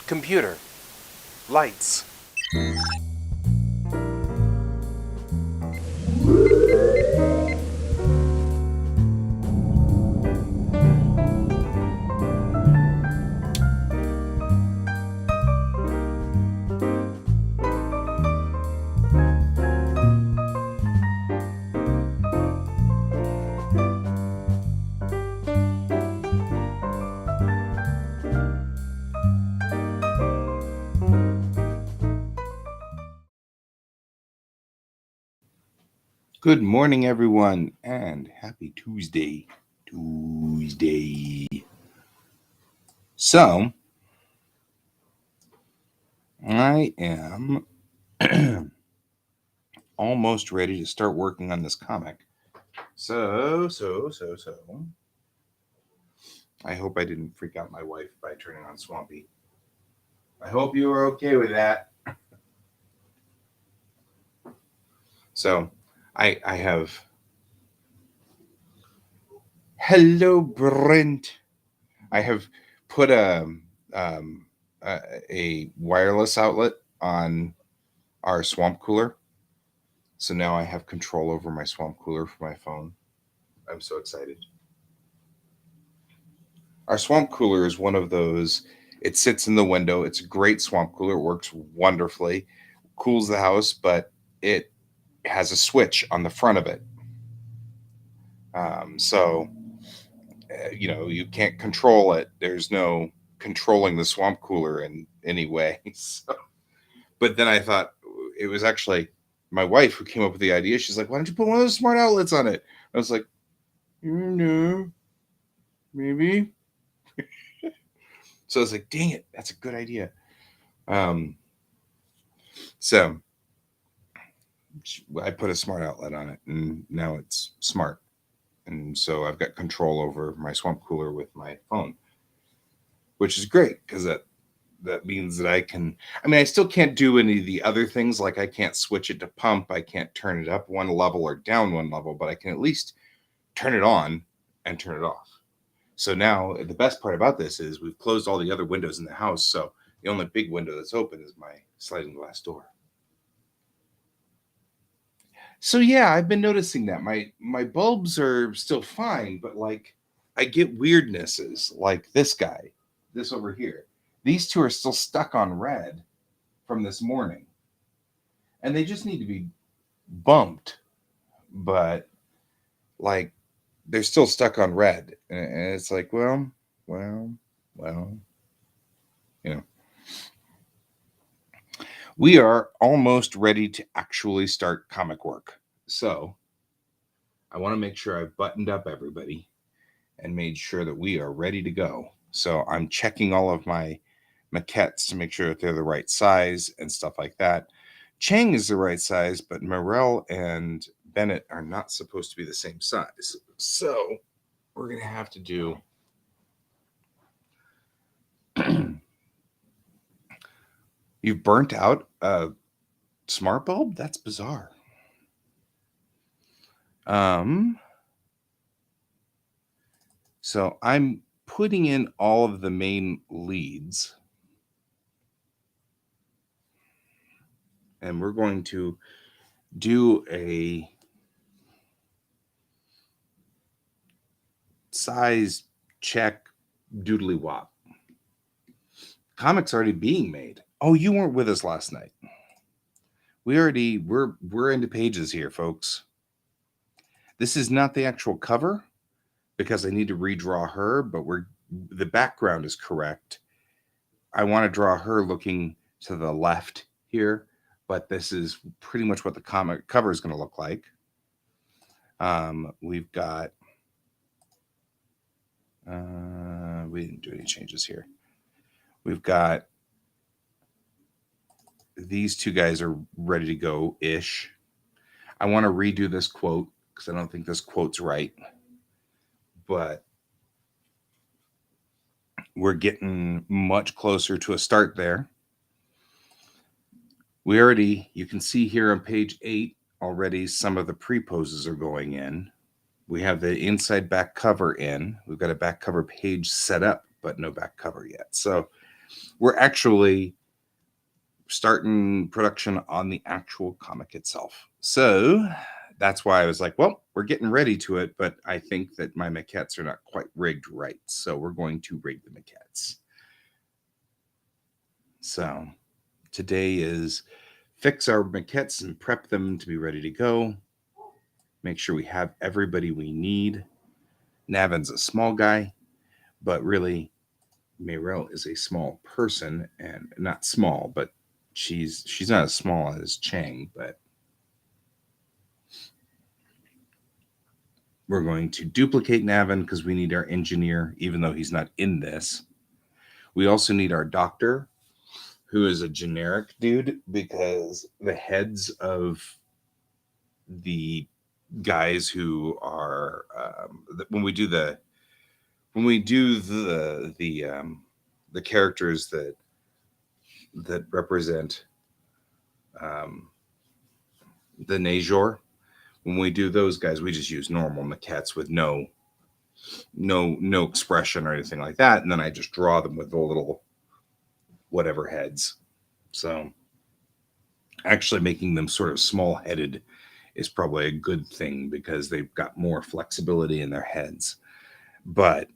Computer. Lights. Good morning, everyone, and happy Tuesday. So, I am almost ready to start working on this comic. So. I hope I didn't freak out my wife by turning on Swampy. I hope you are okay with that. So, I have. Hello, Brent. I have put um, a wireless outlet on our swamp cooler. So now I have control over my swamp cooler for my phone. I'm so excited. Our swamp cooler is one of those, it sits in the window. It's a great swamp cooler. It works wonderfully, cools the house, but it has a switch on the front of it. So you can't control it. There's no controlling the swamp cooler in any way. So, but then I thought it was actually my wife who came up with the idea. She's like, why don't you put one of those smart outlets on it? I was like, no, maybe. So I was like, dang it, that's a good idea. Um, so I put a smart outlet on it, and now it's smart. And so I've got control over my swamp cooler with my phone, which is great because that means that I can. I mean, I still can't do any of the other things, like I can't switch it to pump, I can't turn it up one level or down one level, but I can at least turn it on and turn it off. So now the best part about this is we've closed all the other windows in the house, so the only big window that's open is my sliding glass door. So yeah, I've been noticing that my bulbs are still fine, but like I get weirdnesses like this guy, this over here. These two are still stuck on red from this morning, and they just need to be bumped, but like they're still stuck on red, and it's like, well, well, you know. We are almost ready to actually start comic work. So I want to make sure I've buttoned up everybody and made sure that we are ready to go. So I'm checking all of my maquettes to make sure that they're the right size and stuff like that. Chang is the right size, but Morel and Bennett are not supposed to be the same size. So we're going to have to do. You've burnt out a smart bulb? That's bizarre. Um, so I'm putting in all of the main leads. And we're going to do a size check doodly wop. Comics already being made. Oh, you weren't with us last night. We're into pages here, folks. This is not the actual cover because I need to redraw her, but the background is correct. I want to draw her looking to the left here, but this is pretty much what the comic cover is going to look like. We've got we didn't do any changes here. We've got these two guys are ready to go ish. I want to redo this quote because I don't think this quote's right, but we're getting much closer to a start there. You can see here on page 8 already some of the pre-poses are going in. We have the inside back cover in. We've got a back cover page set up, but no back cover yet. So we're actually starting production on the actual comic itself. So that's why I was like, well, we're getting ready to it, but I think that my maquettes are not quite rigged right. So we're going to rig the maquettes. So today is fix our maquettes and prep them to be ready to go. Make sure we have everybody we need. Navin's a small guy, but really Mayrel is a small person, and not small, but she's not as small as Chang, but we're going to duplicate Navin because we need our engineer, even though he's not in this. We also need our doctor, who is a generic dude, because the heads of the guys who are when we do the characters that represent the Najor, when we do those guys, we just use normal maquettes with no expression or anything like that, and then I just draw them with the little whatever heads. So actually making them sort of small headed is probably a good thing because they've got more flexibility in their heads. But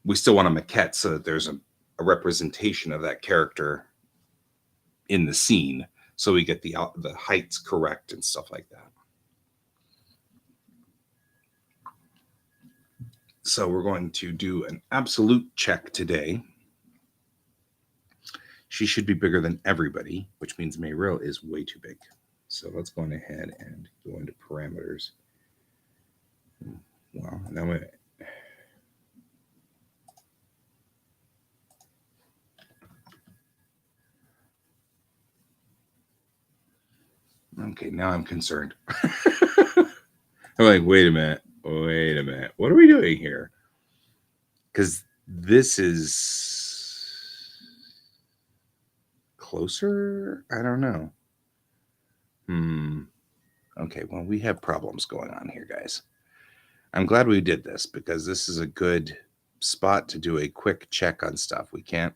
we still want a maquette so that there's a representation of that character in the scene, so we get the heights correct and stuff like that. So we're going to do an absolute check today. She should be bigger than everybody, which means Mayril is way too big. So let's go ahead and go into parameters. Well, now okay, now I'm concerned. I'm like, wait a minute. What are we doing here? Because this is closer? I don't know. Okay, well, we have problems going on here, guys. I'm glad we did this because this is a good spot to do a quick check on stuff. We can't.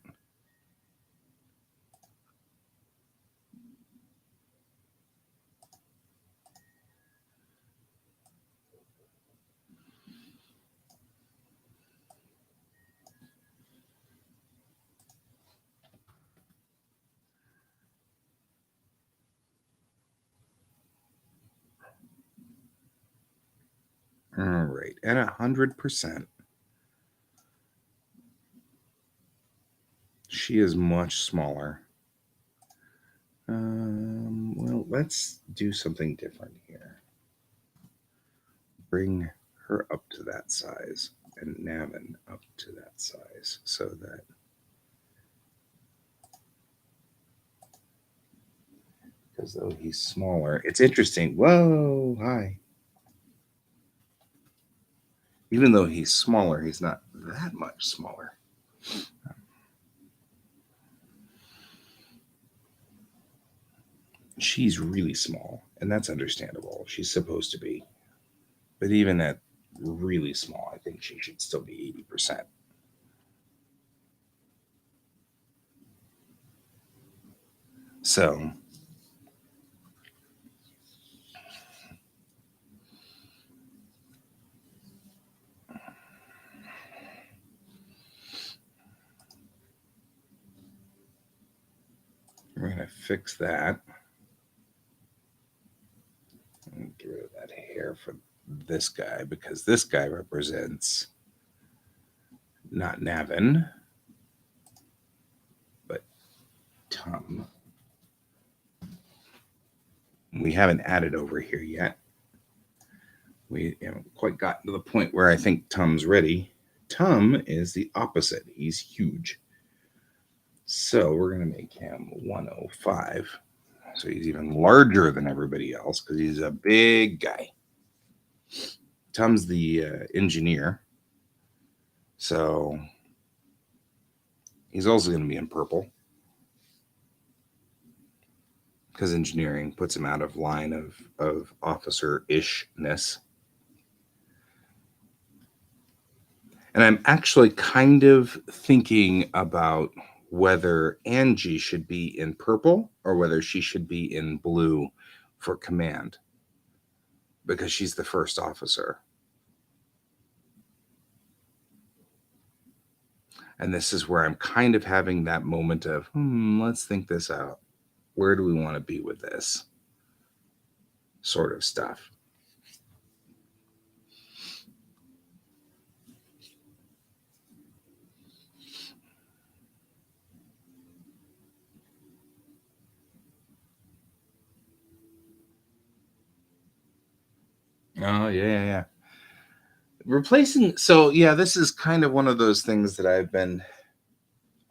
All right, at 100%. She is much smaller. Well, let's do something different here. Bring her up to that size and Navin up to that size so that because though he's smaller, it's interesting. Whoa, hi. Even though he's smaller, he's not that much smaller. She's really small, and that's understandable. She's supposed to be. But even at really small, I think she should still be 80%. So we're going to fix that. And get rid of that hair for this guy because this guy represents not Navin, but Tum. We haven't added over here yet. We haven't quite gotten to the point where I think Tum's ready. Tum is the opposite. He's huge. So we're going to make him 105. So he's even larger than everybody else because he's a big guy. Tum's the engineer. So he's also going to be in purple because engineering puts him out of line of officer-ishness. And I'm actually kind of thinking about whether Angie should be in purple or whether she should be in blue for command, because she's the first officer. And this is where I'm kind of having that moment of, let's think this out. Where do we want to be with this sort of stuff? Oh, yeah. Replacing. So, yeah, this is kind of one of those things that I've been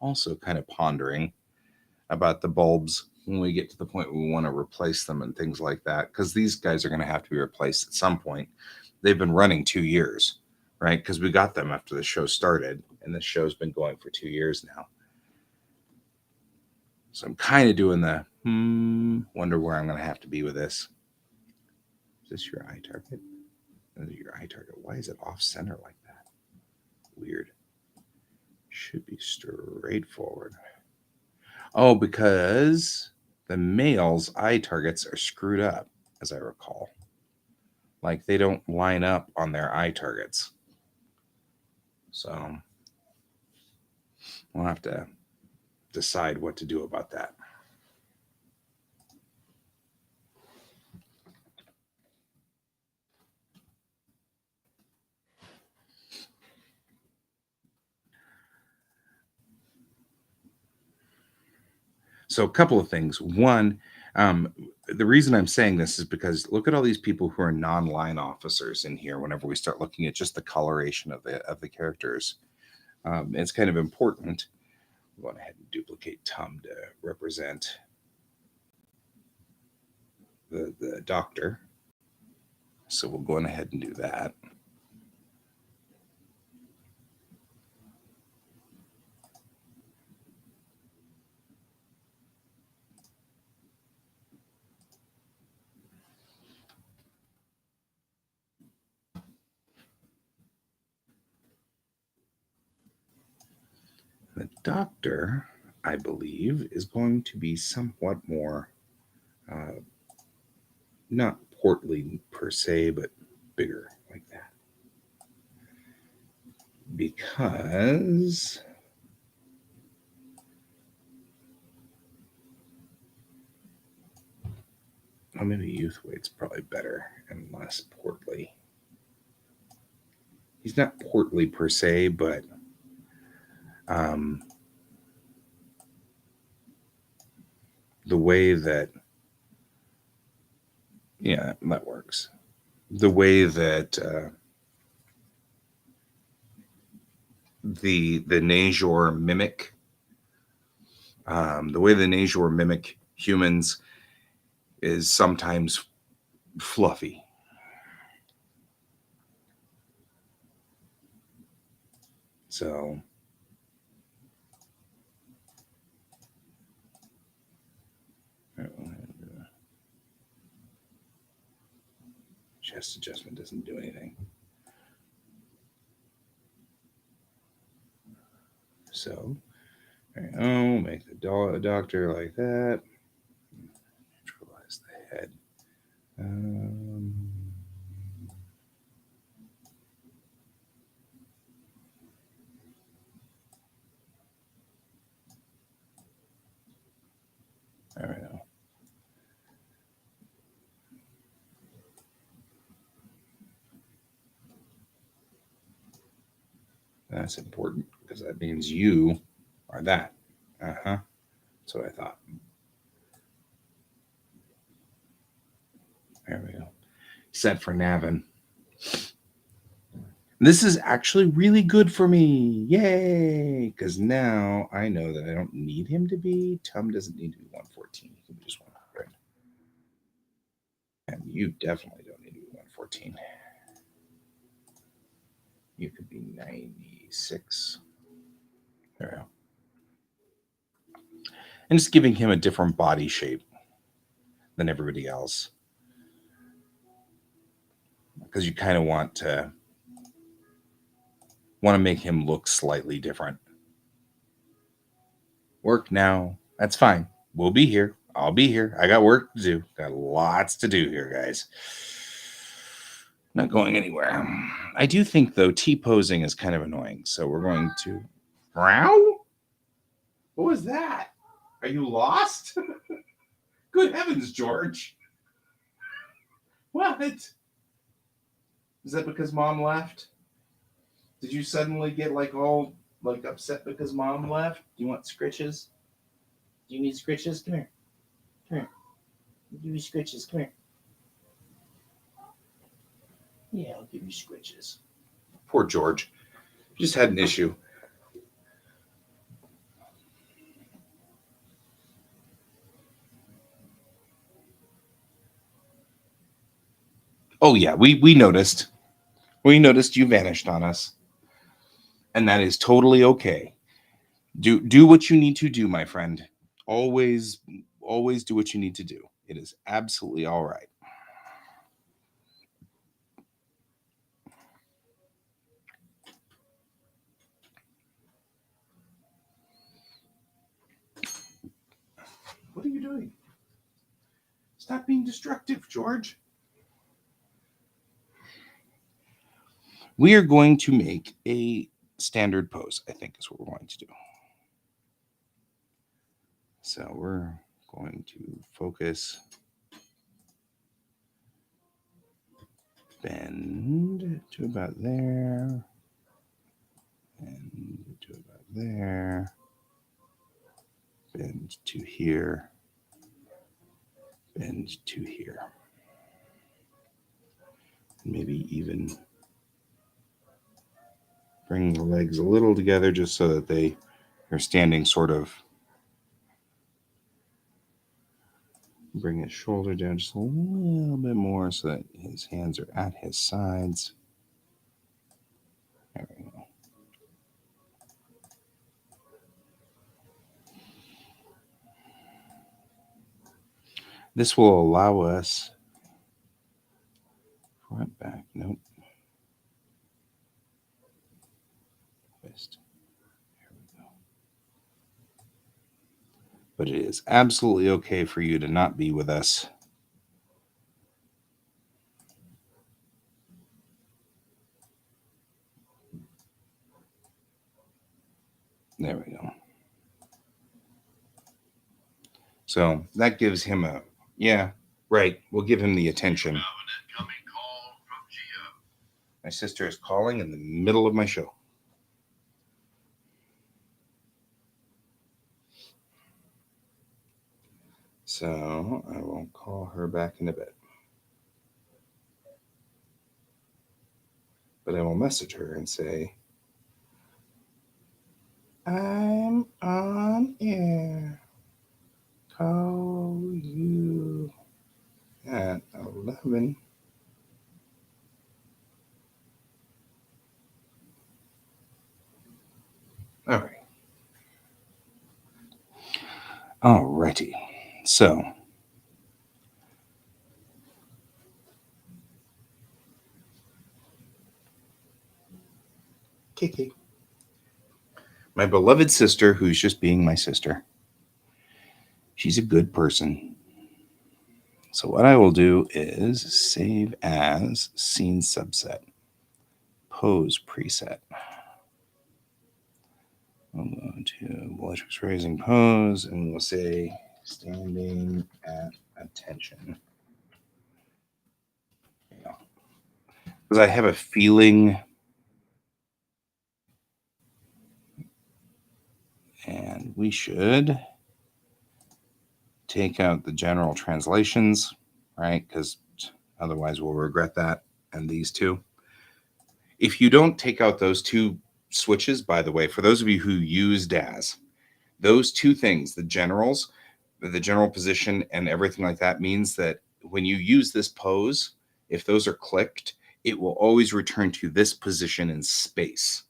also kind of pondering about the bulbs when we get to the point where we want to replace them and things like that, because these guys are going to have to be replaced at some point. They've been running 2 years, right? Because we got them after the show started, and the show's been going for 2 years now. So I'm kind of doing the wonder where I'm going to have to be with this. Is this your eye target? This is your eye target. Why is it off center like that? Weird. Should be straightforward. Oh, because the male's eye targets are screwed up, as I recall. Like they don't line up on their eye targets. So we'll have to decide what to do about that. So a couple of things. One, the reason I'm saying this is because look at all these people who are non-line officers in here. Whenever we start looking at just the coloration of the characters, it's kind of important. I'm going ahead and duplicate Tum to represent the doctor. So we'll go ahead and do that. The doctor, I believe, is going to be somewhat more, uh, not portly per se, but bigger like that. Because maybe youth weight's probably better and less portly. He's not portly per se, but um, the way that, yeah, that works. The way that the Najor mimic, the way the Najor mimic humans is sometimes fluffy. So chest adjustment doesn't do anything. So make the doctor like that. Neutralize the head. There we go. That's important because that means you are that. That's what I thought. There we go. Set for Navin. This is actually really good for me. Yay! Because now I know that I don't need him to be. Tum doesn't need to be 114. He can be just 100. And you definitely don't need to be 114. You could be 96. There we go. And just giving him a different body shape than everybody else. Because you kind of want to Want to make him look slightly different. Work now. That's fine. We'll be here. I'll be here. I got work to do. Got lots to do here, guys. Not going anywhere. I do think, though, T-posing is kind of annoying. So we're going to... Meow? What was that? Are you lost? Good heavens, George. What? Is that because Mom left? Did you suddenly get all upset because Mom left? Do you want scritches? Do you need scritches? Come here. Come here. I'll give you scritches. Come here. Yeah, I'll give you scritches. Poor George. Just had an issue. Oh, yeah, we noticed. We noticed you vanished on us. And that is totally okay. Do what you need to do, my friend. Always do what you need to do. It is absolutely all right. What are you doing? Stop being destructive, George. We are going to make a standard pose, I think is what we're going to do. So we're going to focus, bend to about there, and to about there, bend to here, bend to here. Maybe even bring the legs a little together just so that they are standing sort of. Bring his shoulder down just a little bit more so that his hands are at his sides. There we go. This will allow us front, back, nope. Twist. There we go. But it is absolutely okay for you to not be with us. There we go. So that gives him a, yeah, right. We'll give him the attention. My sister is calling in the middle of my show. So I will call her back in a bit. But I will message her and say, I'm on air. Call you at 11. All right. Alrighty. So Kiki, my beloved sister, who's just being my sister. She's a good person. So what I will do is save as scene subset, pose preset. We'll go to Bellatrix raising pose, and we'll say standing at attention. Because I have a feeling, and we should take out the general translations, right? Because otherwise we'll regret that. And these two. If you don't take out those two switches, by the way, for those of you who use DAZ, those two things, the general position and everything like that, means that when you use this pose, if those are clicked, it will always return to this position in space,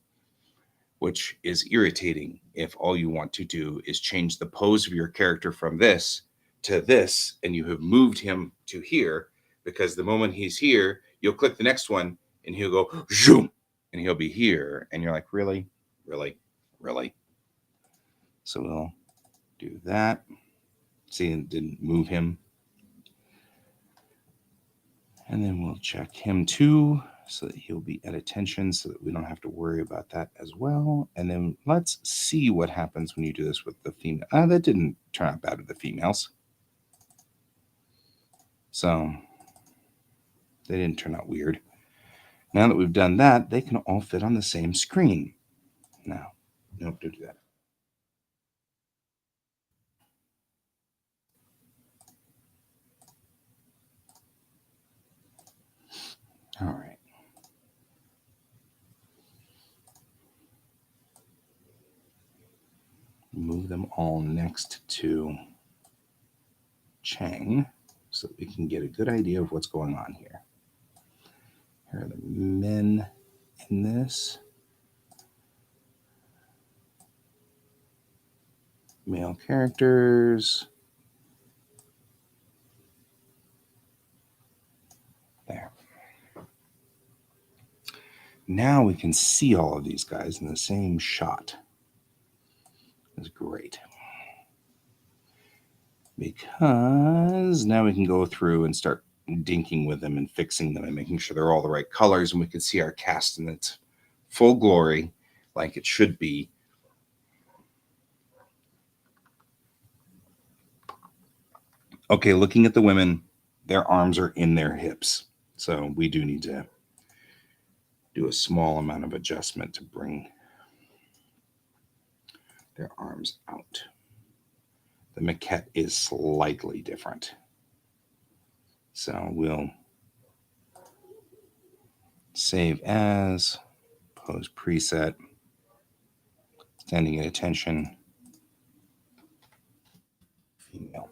which is irritating if all you want to do is change the pose of your character from this to this, and you have moved him to here, because the moment he's here, you'll click the next one and he'll go zoom, and he'll be here, and you're like, really, really, really. So we'll do that. See, it didn't move him. And then we'll check him too, so that he'll be at attention, so that we don't have to worry about that as well. And then let's see what happens when you do this with the female. That didn't turn out bad with the females. So they didn't turn out weird. Now that we've done that, they can all fit on the same screen. Now, nope, don't do that. All right. Move them all next to Chang so that we can get a good idea of what's going on here. Here are the men in this. Male characters. There. Now we can see all of these guys in the same shot. That's great. Because now we can go through and start dinking with them and fixing them and making sure they're all the right colors, and we can see our cast in its full glory like it should be. Okay, looking at the women, their arms are in their hips. So we do need to do a small amount of adjustment to bring their arms out. The maquette is slightly different. So we'll save as, pose preset, standing at attention, female.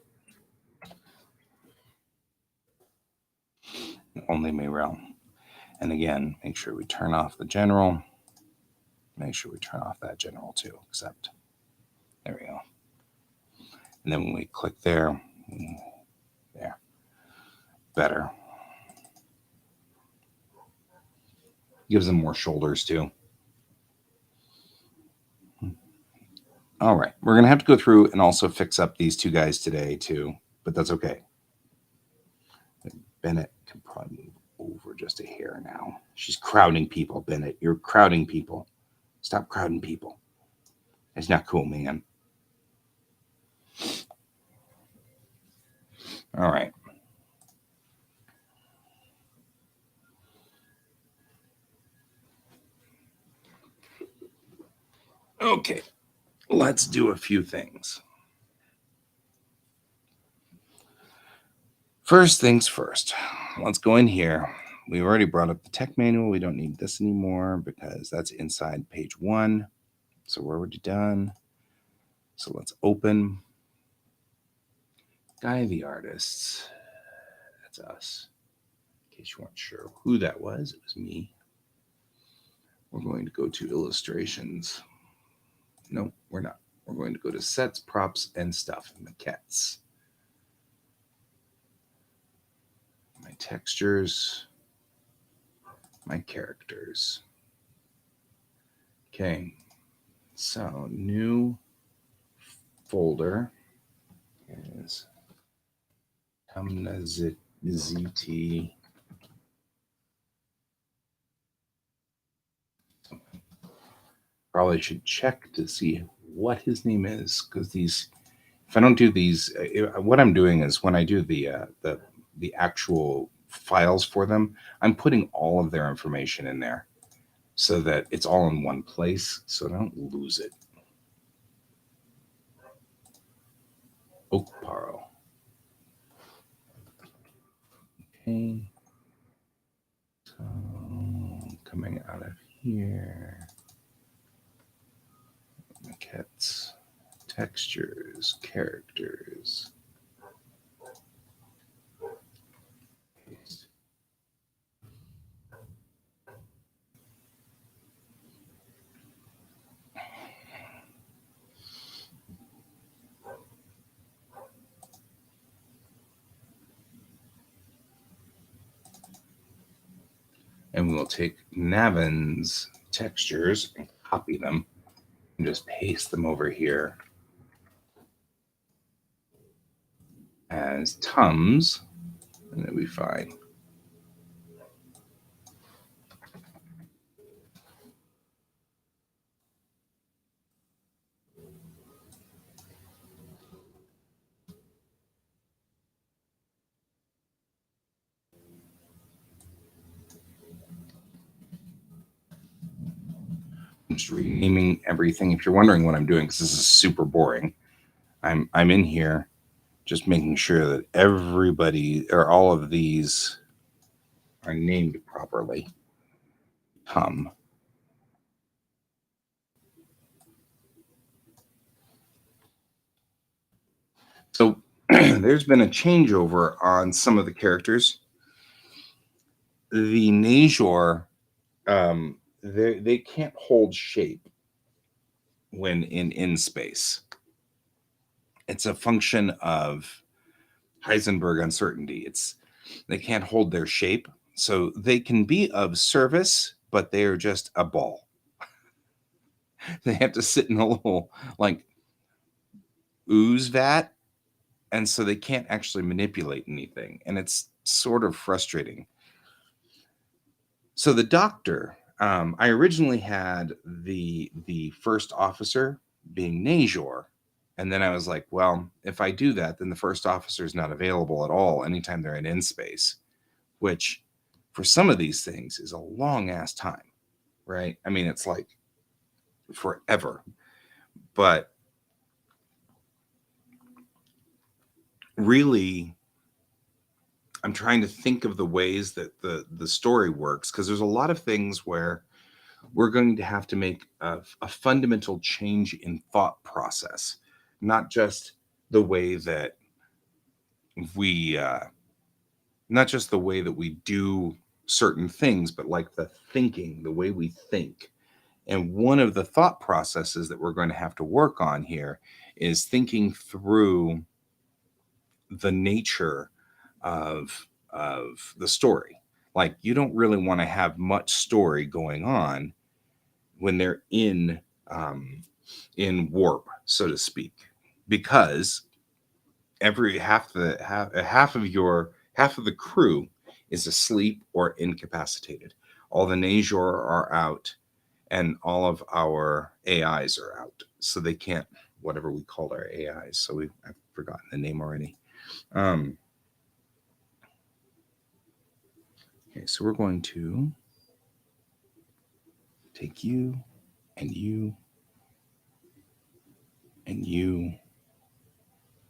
Only Mayrel. And again, make sure we turn off the general. Make sure we turn off that general too, except there we go. And then when we click there, better. Gives them more shoulders too. All right, we're gonna have to go through and also fix up these two guys today too, but that's okay. Bennett can probably move over just a hair now. She's crowding people, Bennett. You're crowding people. Stop crowding people. It's not cool, man. All right. Okay, let's do a few things. First things first, let's go in here. We already brought up the tech manual. We don't need this anymore because that's inside page 1. So we're already done. So let's open Guy the Artist. That's us. In case you weren't sure who that was, it was me. We're going to go to illustrations. No, we're not. We're going to go to sets, props, and stuff, maquettes. My textures, my characters. Okay, so new folder is ZT. Probably should check to see what his name is, because these, if I don't do these, what I'm doing is when I do the actual files for them, I'm putting all of their information in there so that it's all in one place, so I don't lose it. Oak Paro. Okay. So coming out of here. Maquettes, textures, characters. Paste. and we'll take Navin's textures and copy them and just paste them over here as Tums, and it'll be fine. I'm just renaming everything. If you're wondering what I'm doing, because this is super boring, I'm in here just making sure that everybody or all of these are named properly. So there's been a changeover on some of the characters. The Najor, they can't hold shape when in space. It's a function of Heisenberg uncertainty. They can't hold their shape, so they can be of service, but they are just a ball. They have to sit in a little like ooze vat, and so they can't actually manipulate anything, and it's sort of frustrating. So the doctor, I originally had the first officer being Najor, and then I was like, well, if I do that, then the first officer is not available at all anytime they're in space, which for some of these things is a long ass time, right? I mean, it's like forever, but really I'm trying to think of the ways that the story works, because there's a lot of things where we're going to have to make a fundamental change in thought process, not just the way that we not just the way that we do certain things, but like the thinking, the way we think. And one of the thought processes that we're going to have to work on here is thinking through the nature of the story. Like, you don't really want to have much story going on when they're in warp, so to speak, because every half of the crew is asleep or incapacitated. All the Najor are out, and all of our AIs are out, so they can't, whatever we called our AIs. So I've forgotten the name already. Okay, so we're going to take you and you and you.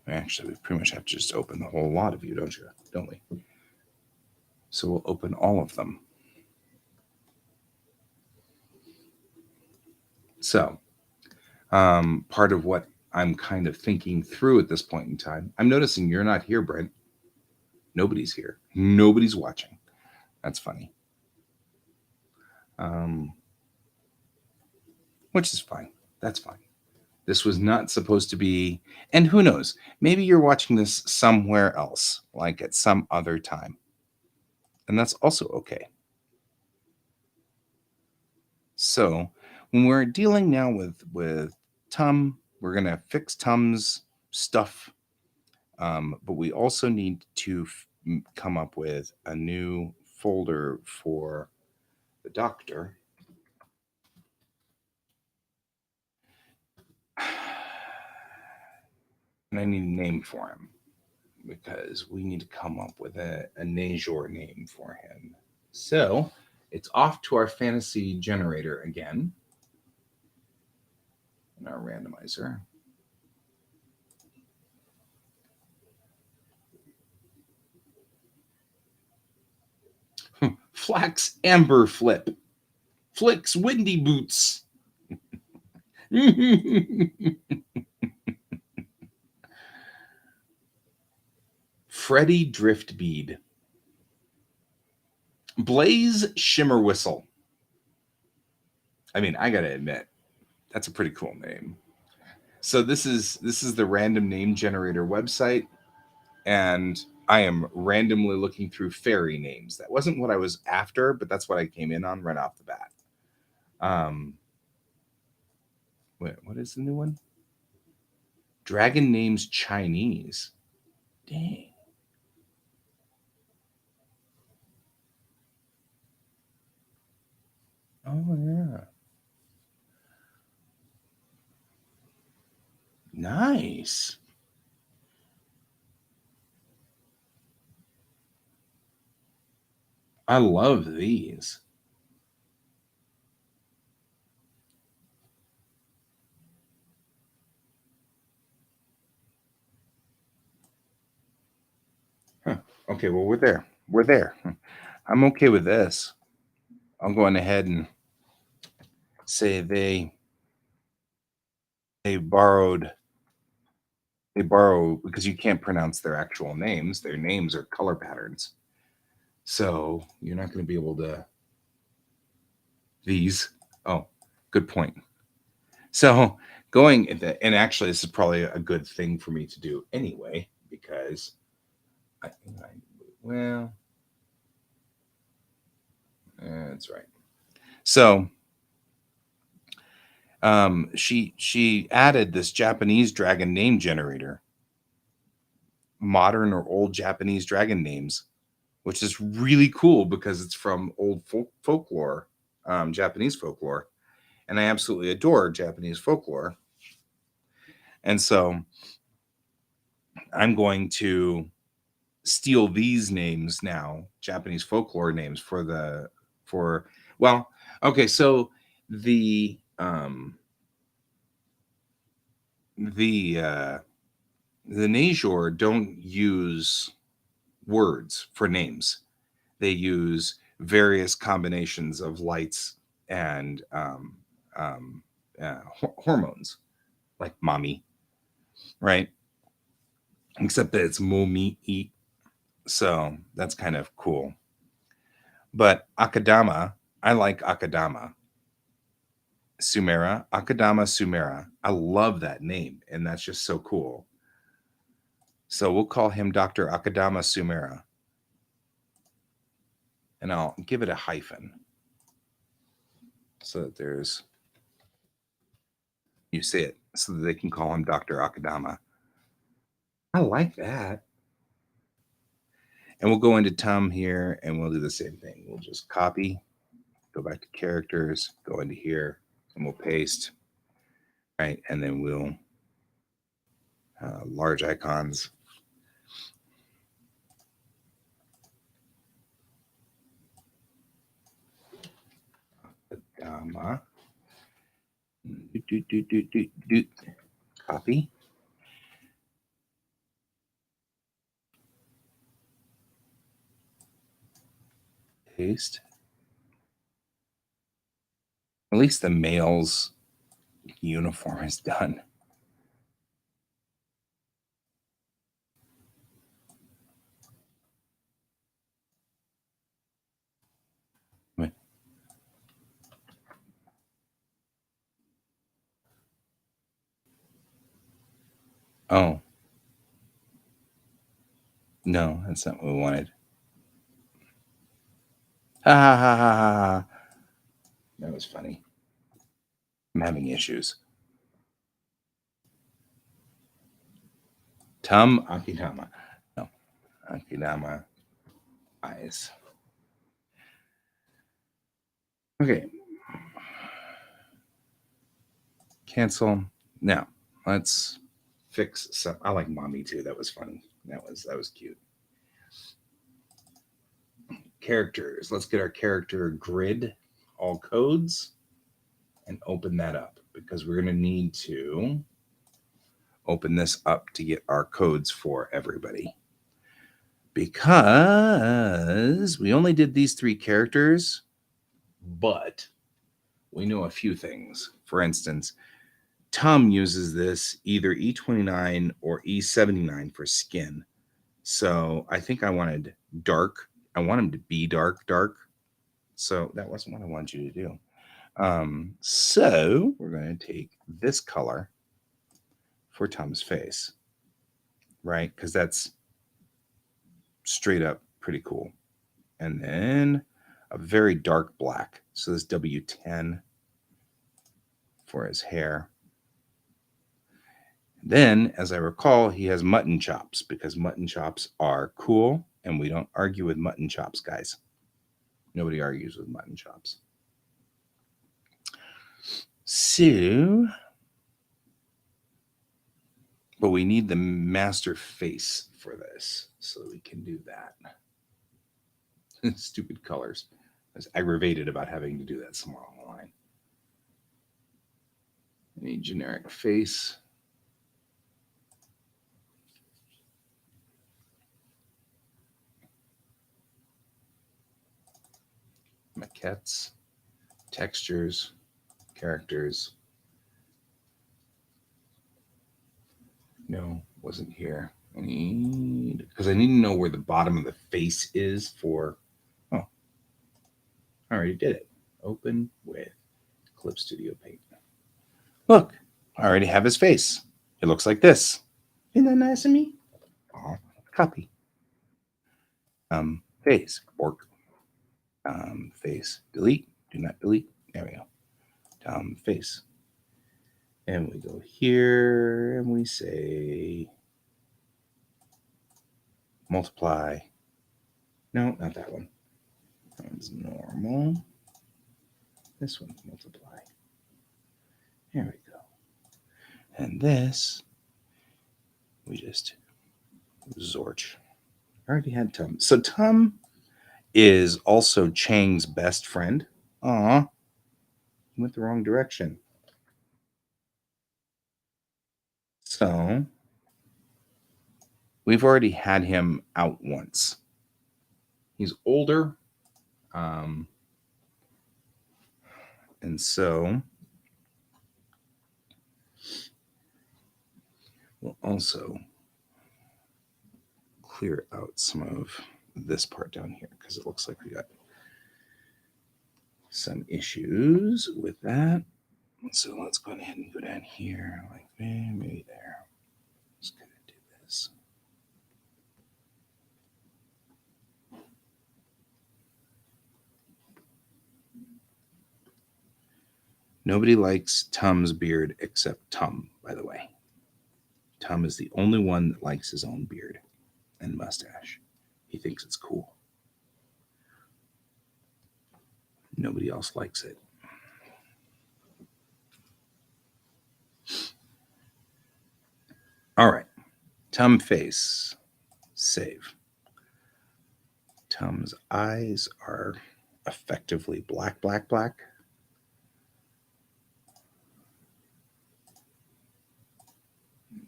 Actually, we pretty much have to just open the whole lot of you, don't we? So we'll open all of them. So part of what I'm kind of thinking through at this point in time, I'm noticing you're not here, Brent. Nobody's here. Nobody's watching. That's funny. Which is fine. That's fine. This was not supposed to be, and who knows, maybe you're watching this somewhere else, like at some other time. And that's also okay. So when we're dealing now with Tum, we're going to fix Tum's stuff. But we also need to come up with a new folder for the doctor. And I need a name for him, because we need to come up with a Najor name for him. So it's off to our fantasy generator again, and our randomizer. Flax Amber Flip. Flicks Windy Boots. Freddy Driftbead. Blaze Shimmer Whistle. I mean, I gotta admit, that's a pretty cool name. So this is the random name generator website, and I am randomly looking through fairy names. That wasn't what I was after, but that's what I came in on right off the bat. Wait, what is the new one? Dragon names Chinese. Dang. Oh yeah. Nice. I love these. Huh. Okay, well, we're there. We're there. I'm okay with this. I'm going ahead and say they borrowed they borrow because you can't pronounce their actual names. Their names are color patterns. So you're not going to be able to these. Oh, good point. So going and actually this is probably a good thing for me to do anyway because I well that's right. So she added this Japanese dragon name generator, modern or old Japanese dragon names, which is really cool because it's from old folklore, Japanese folklore, and I absolutely adore Japanese folklore. And so I'm going to steal these names now, Japanese folklore names for well, okay, so the the uh the Najor don't use words for names. They use various combinations of lights and um, hormones, like mommy, right? Except that it's momi eat. So that's kind of cool. But Akadama, I like Akadama. Sumera, Akadama Sumera. I love that name, and that's just so cool. So we'll call him Dr. Akadama Sumera. And I'll give it a hyphen so that there's you say it so that they can call him Dr. Akadama. I like that. And we'll go into Tum here and we'll do the same thing. We'll just copy, go back to characters, go into here, and we'll paste, right? And then we'll large icons. Akadama. Copy. Paste. At least the male's uniform is done. Oh, no, that's not what we wanted. Ha ha ha ha ha. That was funny. I'm having issues. Tum Akidama. No, Akidama eyes. Okay. Cancel. Now, let's fix some. I like mommy too. That was funny. That was cute. Characters. Let's get our character grid, all codes, and open that up because we're going to need to open this up to get our codes for everybody. Because we only did these three characters, but we know a few things. For instance, Tom uses this either E29 or E79 for skin. So I think I wanted dark. I want him to be dark. So that wasn't what I wanted you to do. So we're going to take this color for Tom's face, right? Because that's straight up pretty cool. And then a very dark black. So this W10 for his hair. Then, as I recall, he has mutton chops because mutton chops are cool, and we don't argue with mutton chops, guys. Nobody argues with mutton chops. So, but we need the master face for this so we can do that. Stupid colors. I was aggravated about having to do that somewhere on the line. Any generic face. Maquettes, textures, characters. No, wasn't here. Because I need to know where the bottom of the face is for. Oh, I already did it. Open with Clip Studio Paint. Look, I already have his face. It looks like this. Isn't that nice of me? Oh, copy. Face, work. Face, delete. Do not delete. There we go. Face. And we go here and we say multiply. No, not that one. That one's normal. This one, multiply. There we go. And this, we just Zorch. I already had Tum. So Tum is also Chang's best friend. Aw, he went the wrong direction. So we've already had him out once. He's older. And so we'll also clear out some of this part down here because it looks like we got some issues with that. So let's go ahead and go down here like maybe there. Just gonna do this. Nobody likes Tum's beard except Tum, by the way. Tum is the only one that likes his own beard and mustache. He thinks it's cool. Nobody else likes it. All right. Tum face. Save. Tum's eyes are effectively black, black, black.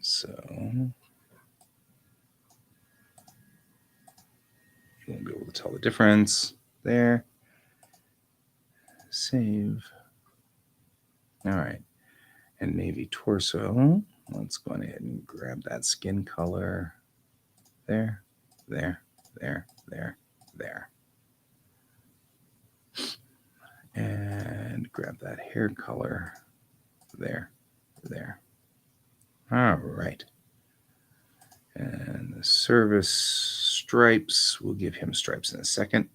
So you won't be able to tell the difference there. Save. All right. And navy torso. Let's go ahead and grab that skin color. There, there, there, there, there. And grab that hair color. There, there. All right. And the service stripes, we'll give him stripes in a second.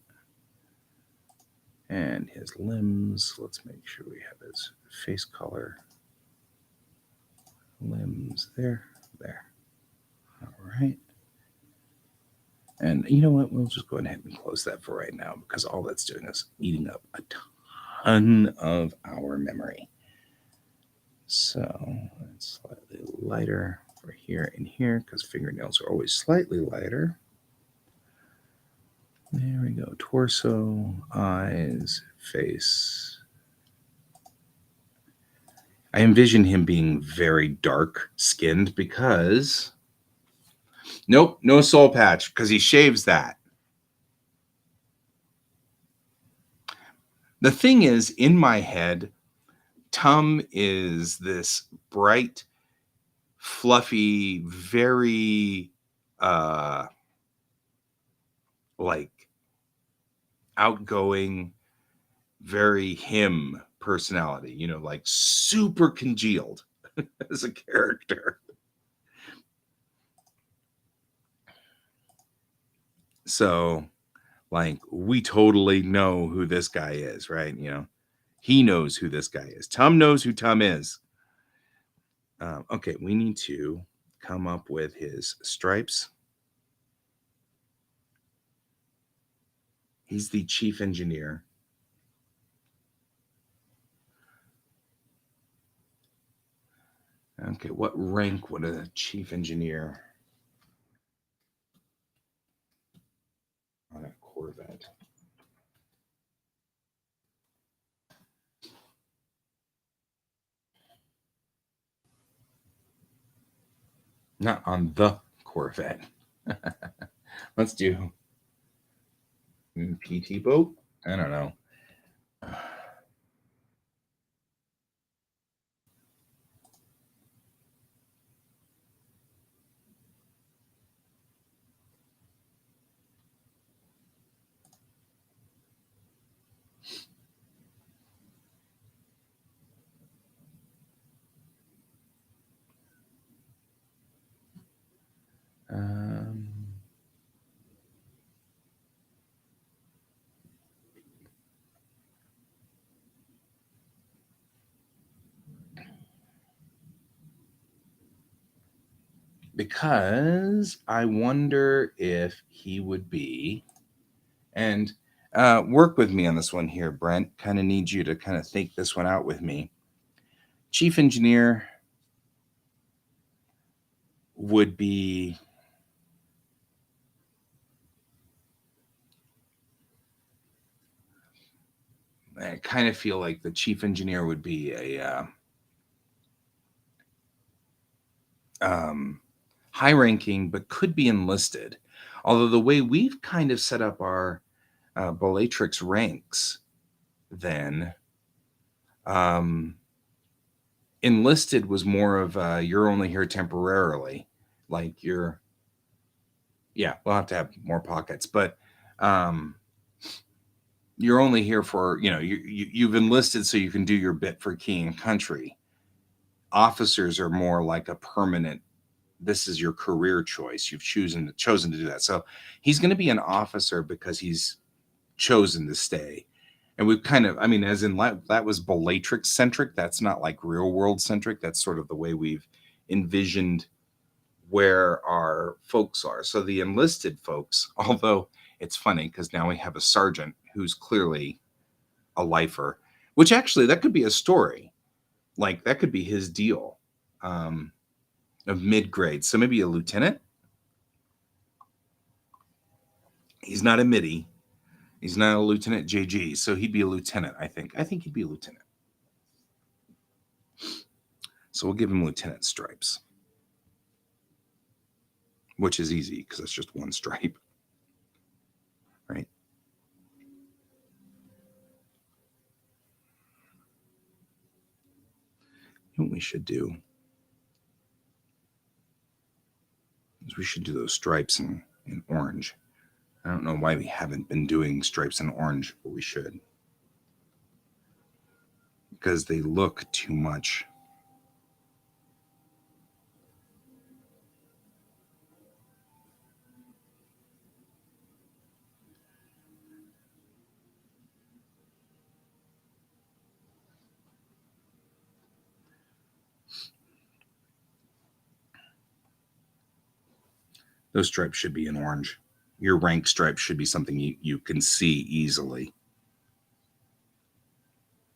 And his limbs, let's make sure we have his face color. Limbs there, there. All right. And you know what? We'll just go ahead and close that for right now because all that's doing is eating up a ton of our memory. So it's slightly lighter for here and here because fingernails are always slightly lighter. There we go. Torso, eyes, face. I envision him being very dark skinned because nope, no soul patch because he shaves that. The thing is, in my head, Tum is this bright, fluffy, very like outgoing, very him personality, you know, like super congealed as a character. So, like, we totally know who this guy is, right? He knows who this guy is. Tom knows who Tom is. Okay, we need to come up with his stripes. He's the chief engineer. Okay, what rank would a chief engineer on a Corvette? Not on the Corvette. Let's do PT boat. I don't know. Um, because I wonder if he would be, and work with me on this one here, Brent. Kind of need you to kind of think this one out with me. Chief engineer would be I kind of feel like the chief engineer would be a high ranking, but could be enlisted. Although the way we've kind of set up our Bellatrix ranks, then um, enlisted was more of you're only here temporarily. Like yeah, we'll have to have more pockets, but um, you're only here for, you've enlisted so you can do your bit for king and country. Officers are more like a permanent, this is your career choice. You've chosen to do that. So he's going to be an officer because he's chosen to stay. And we've kind of, I mean, as in that was Bellatrix centric. That's not like real world centric. That's sort of the way we've envisioned where our folks are. So the enlisted folks, although it's funny because now we have a sergeant who's clearly a lifer, which actually that could be a story. Like that could be his deal of mid grade. So maybe a lieutenant. He's not a MIDI. He's not a Lieutenant JG. So he'd be a lieutenant, I think. I think he'd be a lieutenant. So we'll give him lieutenant stripes, which is easy because it's just one stripe, right? What we should do is we should do those stripes in orange. I don't know why we haven't been doing stripes in orange, but we should. Because they look too much. Those stripes should be in orange. Your rank stripe should be something you can see easily.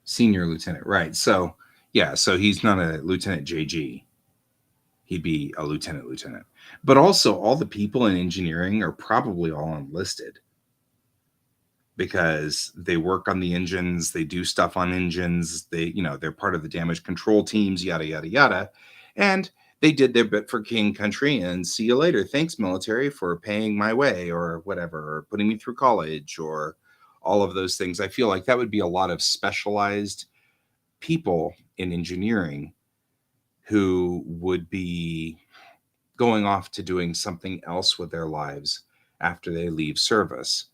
Senior lieutenant, right. So, yeah, so he's not a Lieutenant JG. He'd be a lieutenant. But also, all the people in engineering are probably all enlisted because they work on the engines, they do stuff on engines, they're part of the damage control teams, yada yada yada. And they did their bit for king country and see you later. Thanks, military, for paying my way or whatever, or putting me through college or all of those things. I feel like that would be a lot of specialized people in engineering who would be going off to doing something else with their lives after they leave service.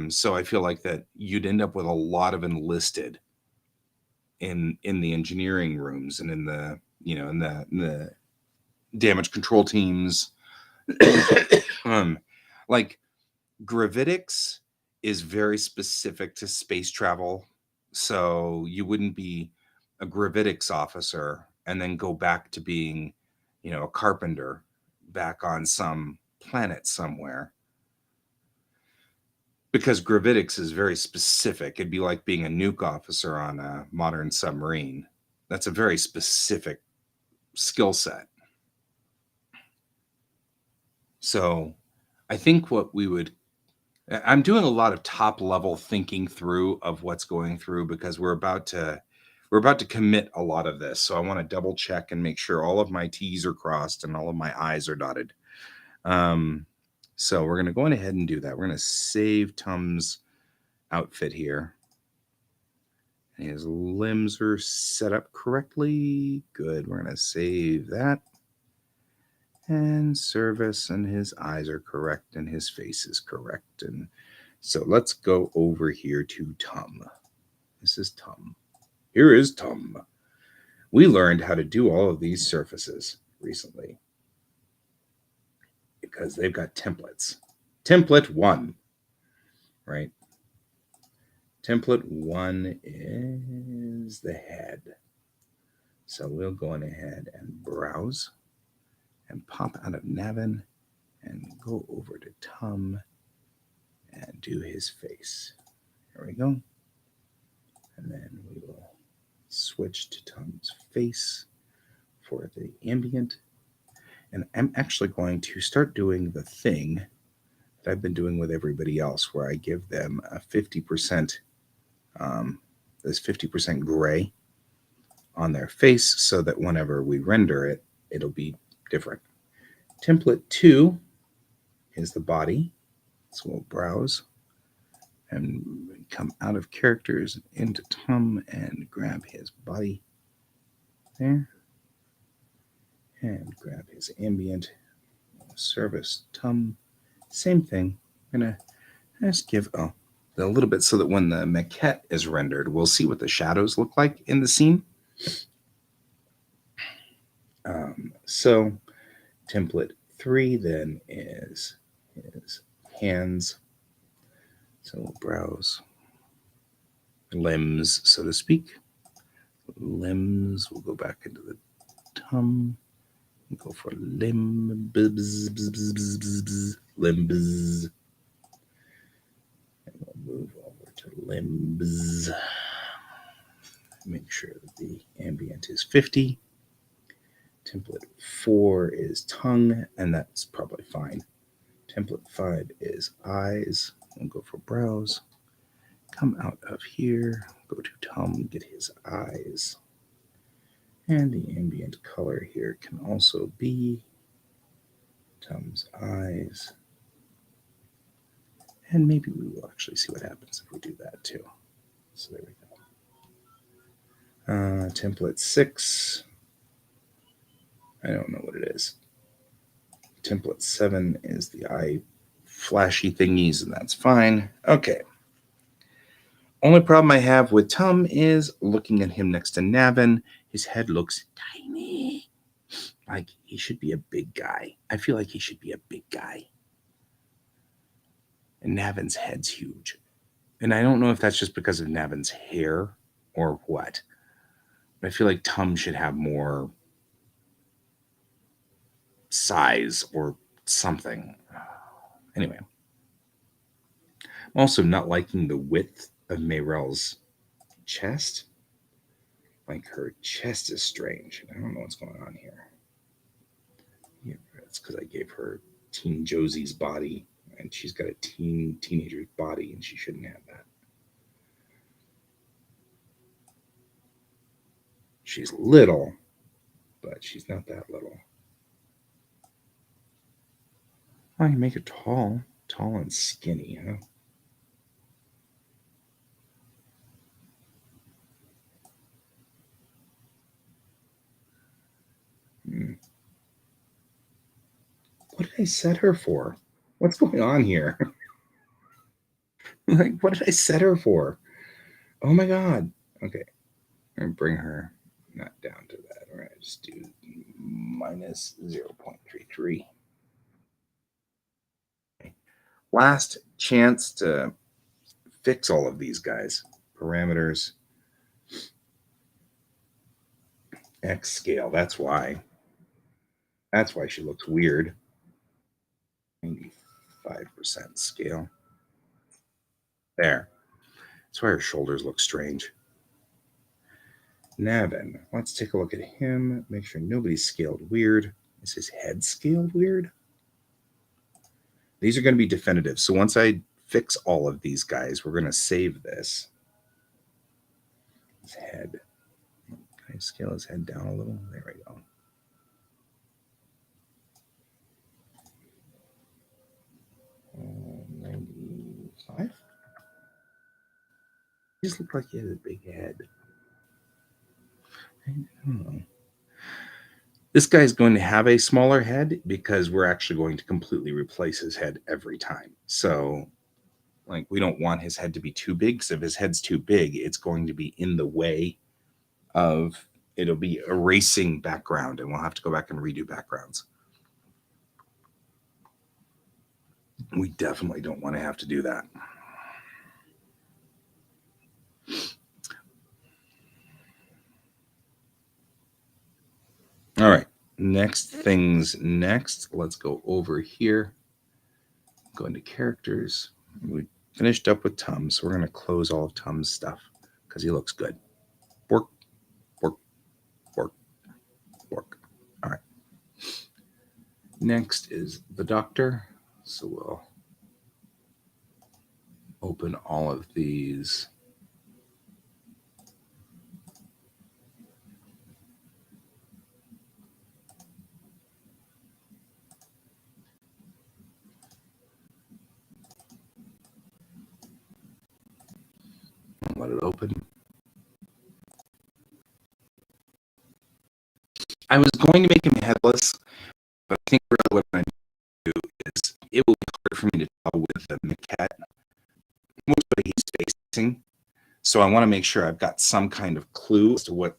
So I feel like that you'd end up with a lot of enlisted in the engineering rooms and in the in the damage control teams. um, like Gravitics is very specific to space travel. So you wouldn't be a gravitics officer and then go back to being, a carpenter back on some planet somewhere. Because gravitics is very specific. It'd be like being a nuke officer on a modern submarine. That's a very specific skill set. So I think I'm doing a lot of top level thinking through of what's going through because we're about to commit a lot of this. So I want to double check and make sure all of my T's are crossed and all of my I's are dotted. So we're going to go ahead and do that. We're going to save Tom's outfit here. His limbs are set up correctly. Good. We're going to save that. And service, and his eyes are correct and his face is correct. And so let's go over here to Tum. This is Tum. Here is Tum. We learned how to do all of these surfaces recently because they've got templates. Template 1, right? Template 1 is the head. So we'll go on ahead and browse and pop out of Navin and go over to Tum and do his face. There we go. And then we will switch to Tom's face for the ambient. And I'm actually going to start doing the thing that I've been doing with everybody else, where I give them a 50%, this 50% gray on their face so that whenever we render it, it'll be different. Template 2 is the body. So we'll browse and come out of characters into Tum and grab his body there. And grab his ambient. Service Tum. Same thing. I'm going to just give a little bit so that when the maquette is rendered, we'll see what the shadows look like in the scene. So template 3 then is his hands. So we'll browse limbs, so to speak. Limbs, we'll go back into the Tum. Go for limbs. Limbs. And we'll move over to limbs. Make sure that the ambient is 50. Template 4 is tongue, and that's probably fine. Template 5 is eyes. We'll go for browse. Come out of here. Go to Tum, get his eyes. And the ambient color here can also be Tum's eyes. And maybe we will actually see what happens if we do that too. So there we go. Template 6. I don't know what it is. Template 7 is the eye flashy thingies, and that's fine. Okay. Only problem I have with Tum is looking at him next to Navin. His head looks tiny. Like he should be a big guy. I feel like he should be a big guy. And Navin's head's huge. And I don't know if that's just because of Navin's hair or what. But I feel like Tum should have more size or something. Anyway. I'm also not liking the width of Mayrell's chest. Like her chest is strange. I don't know what's going on here. Yeah, it's because I gave her Teen Josie's body, and she's got a teenager's body, and she shouldn't have that. She's little, but she's not that little. Oh, you make it tall and skinny, huh? What did I set her for? What's going on here? Like, what did I set her for? Oh my god. Okay. I'm going to bring her not down to that. All right. Just do minus 0.33. Last chance to fix all of these guys. Parameters, X scale. That's why. That's why she looks weird. 95% scale. There. That's why her shoulders look strange. Navin. Let's take a look at him. Make sure nobody's scaled weird. Is his head scaled weird? These are going to be definitive. So once I fix all of these guys, we're going to save this. His head. Can I scale his head down a little? There we go. Uh, 95? He just looked like he had a big head. I don't know. This guy's going to have a smaller head because we're actually going to completely replace his head every time. So, like, we don't want his head to be too big, because if his head's too big, it's going to be in the way of, it'll be erasing background, and we'll have to go back and redo backgrounds. We definitely don't want to have to do that. All right, next things next. Let's go over here. Go into characters. We finished up with Tum, so we're going to close all of Tum's stuff because he looks good. Work, work, work, work. All right. Next is the doctor. So we'll open all of these. Let it open. I was going to make him headless, but I think really what I'm going to do is it will be hard for me to tell with the maquette which way he's facing. So I want to make sure I've got some kind of clue as to what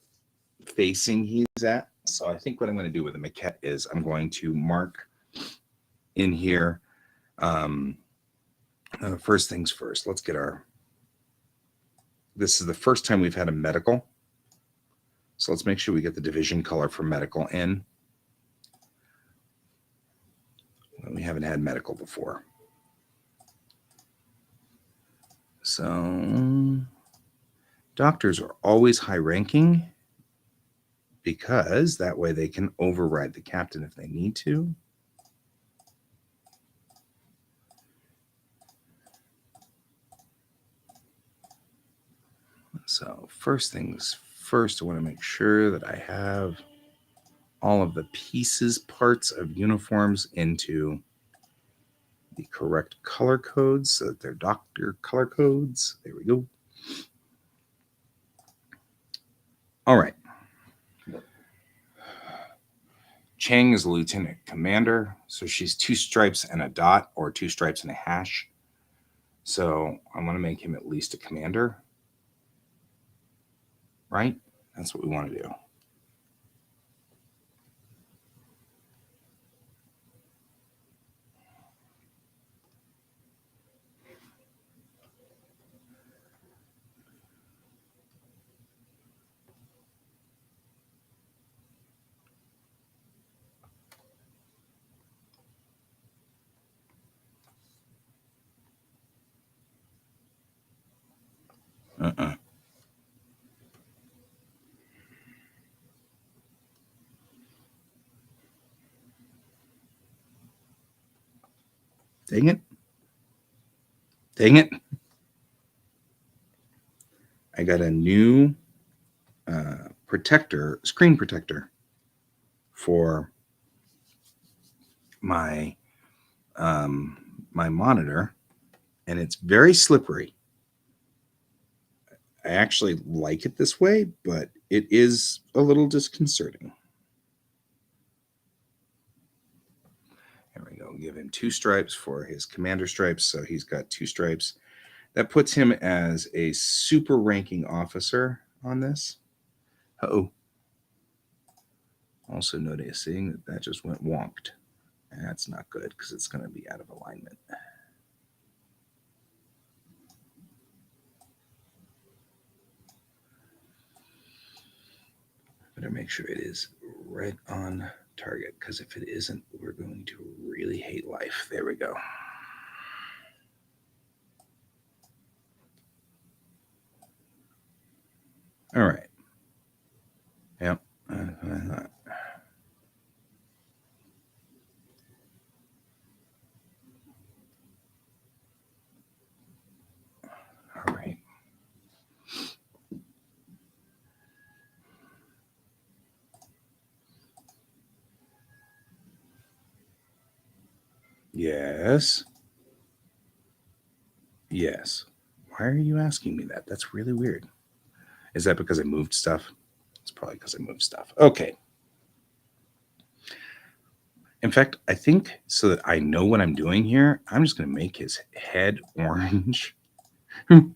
facing he's at. So I think what I'm going to do with the maquette is I'm going to mark in here. First things first, let's get our, this is the first time we've had a medical. So let's make sure we get the division color for medical in. We haven't had medical before. So doctors are always high ranking because that way they can override the captain if they need to. So first things first, I want to make sure that I have all of the pieces, parts of uniforms into the correct color codes so that they're doctor color codes. There we go. All right. Chang is a lieutenant commander, so she's 2 stripes and a dot, or 2 stripes and a hash. So I want to make him at least a commander, right? That's what we want to do. Dang it. Dang it. I got a new protector, screen protector for my my monitor, and it's very slippery. I actually like it this way, but it is a little disconcerting. There we go. Give him 2 stripes for his commander stripes, so he's got 2 stripes. That puts him as a super ranking officer on this. Uh-oh. Also noticing that that just went wonked. That's not good because it's going to be out of alignment. Better make sure it is right on target, because if it isn't, we're going to really hate life. There we go. All right. Yep. All right. Yes. Yes. Why are you asking me that? That's really weird. Is that because I moved stuff? It's probably because I moved stuff. Okay. In fact, I think so that I know what I'm doing here, I'm just going to make his head orange.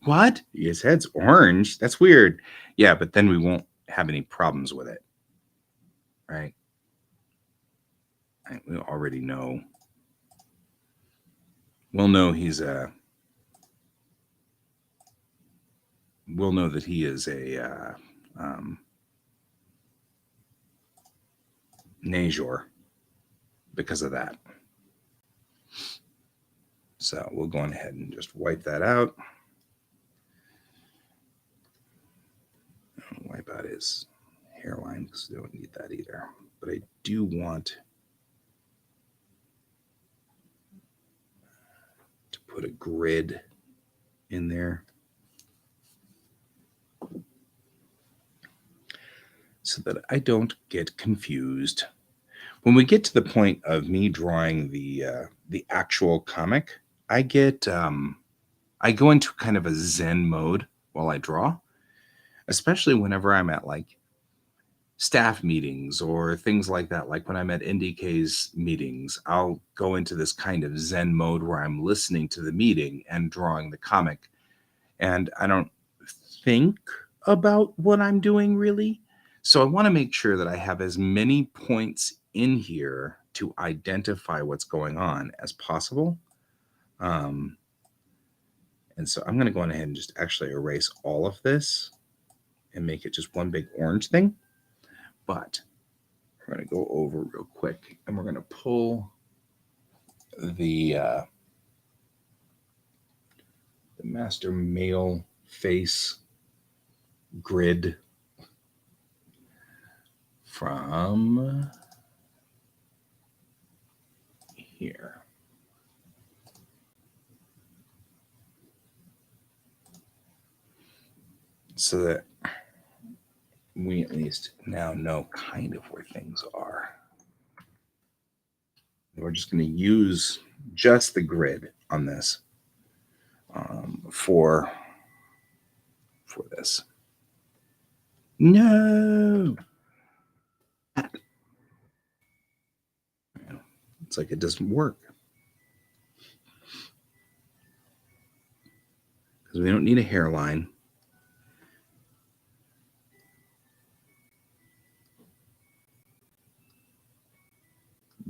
What? His head's orange? That's weird. Yeah, but then we won't have any problems with it. Right? We already know. We'll know he's a. We'll know that he is a Najor because of that. So we'll go on ahead and just wipe that out. Wipe out his hairline because we don't need that either. But I do want to put a grid in there so that I don't get confused. When we get to the point of me drawing the actual comic, I get I go into kind of a Zen mode while I draw, especially whenever I'm at like staff meetings or things like that. Like when I'm at NDK's meetings, I'll go into this kind of Zen mode where I'm listening to the meeting and drawing the comic, and I don't think about what I'm doing really. So I want to make sure that I have as many points in here to identify what's going on as possible. And so I'm going to go on ahead and just actually erase all of this and make it just one big orange thing. But we're going to go over real quick and we're going to pull the master male face grid from here. So that we at least now know kind of where things are. And we're just going to use just the grid on this for this. No. It's like it doesn't work. Because we don't need a hairline.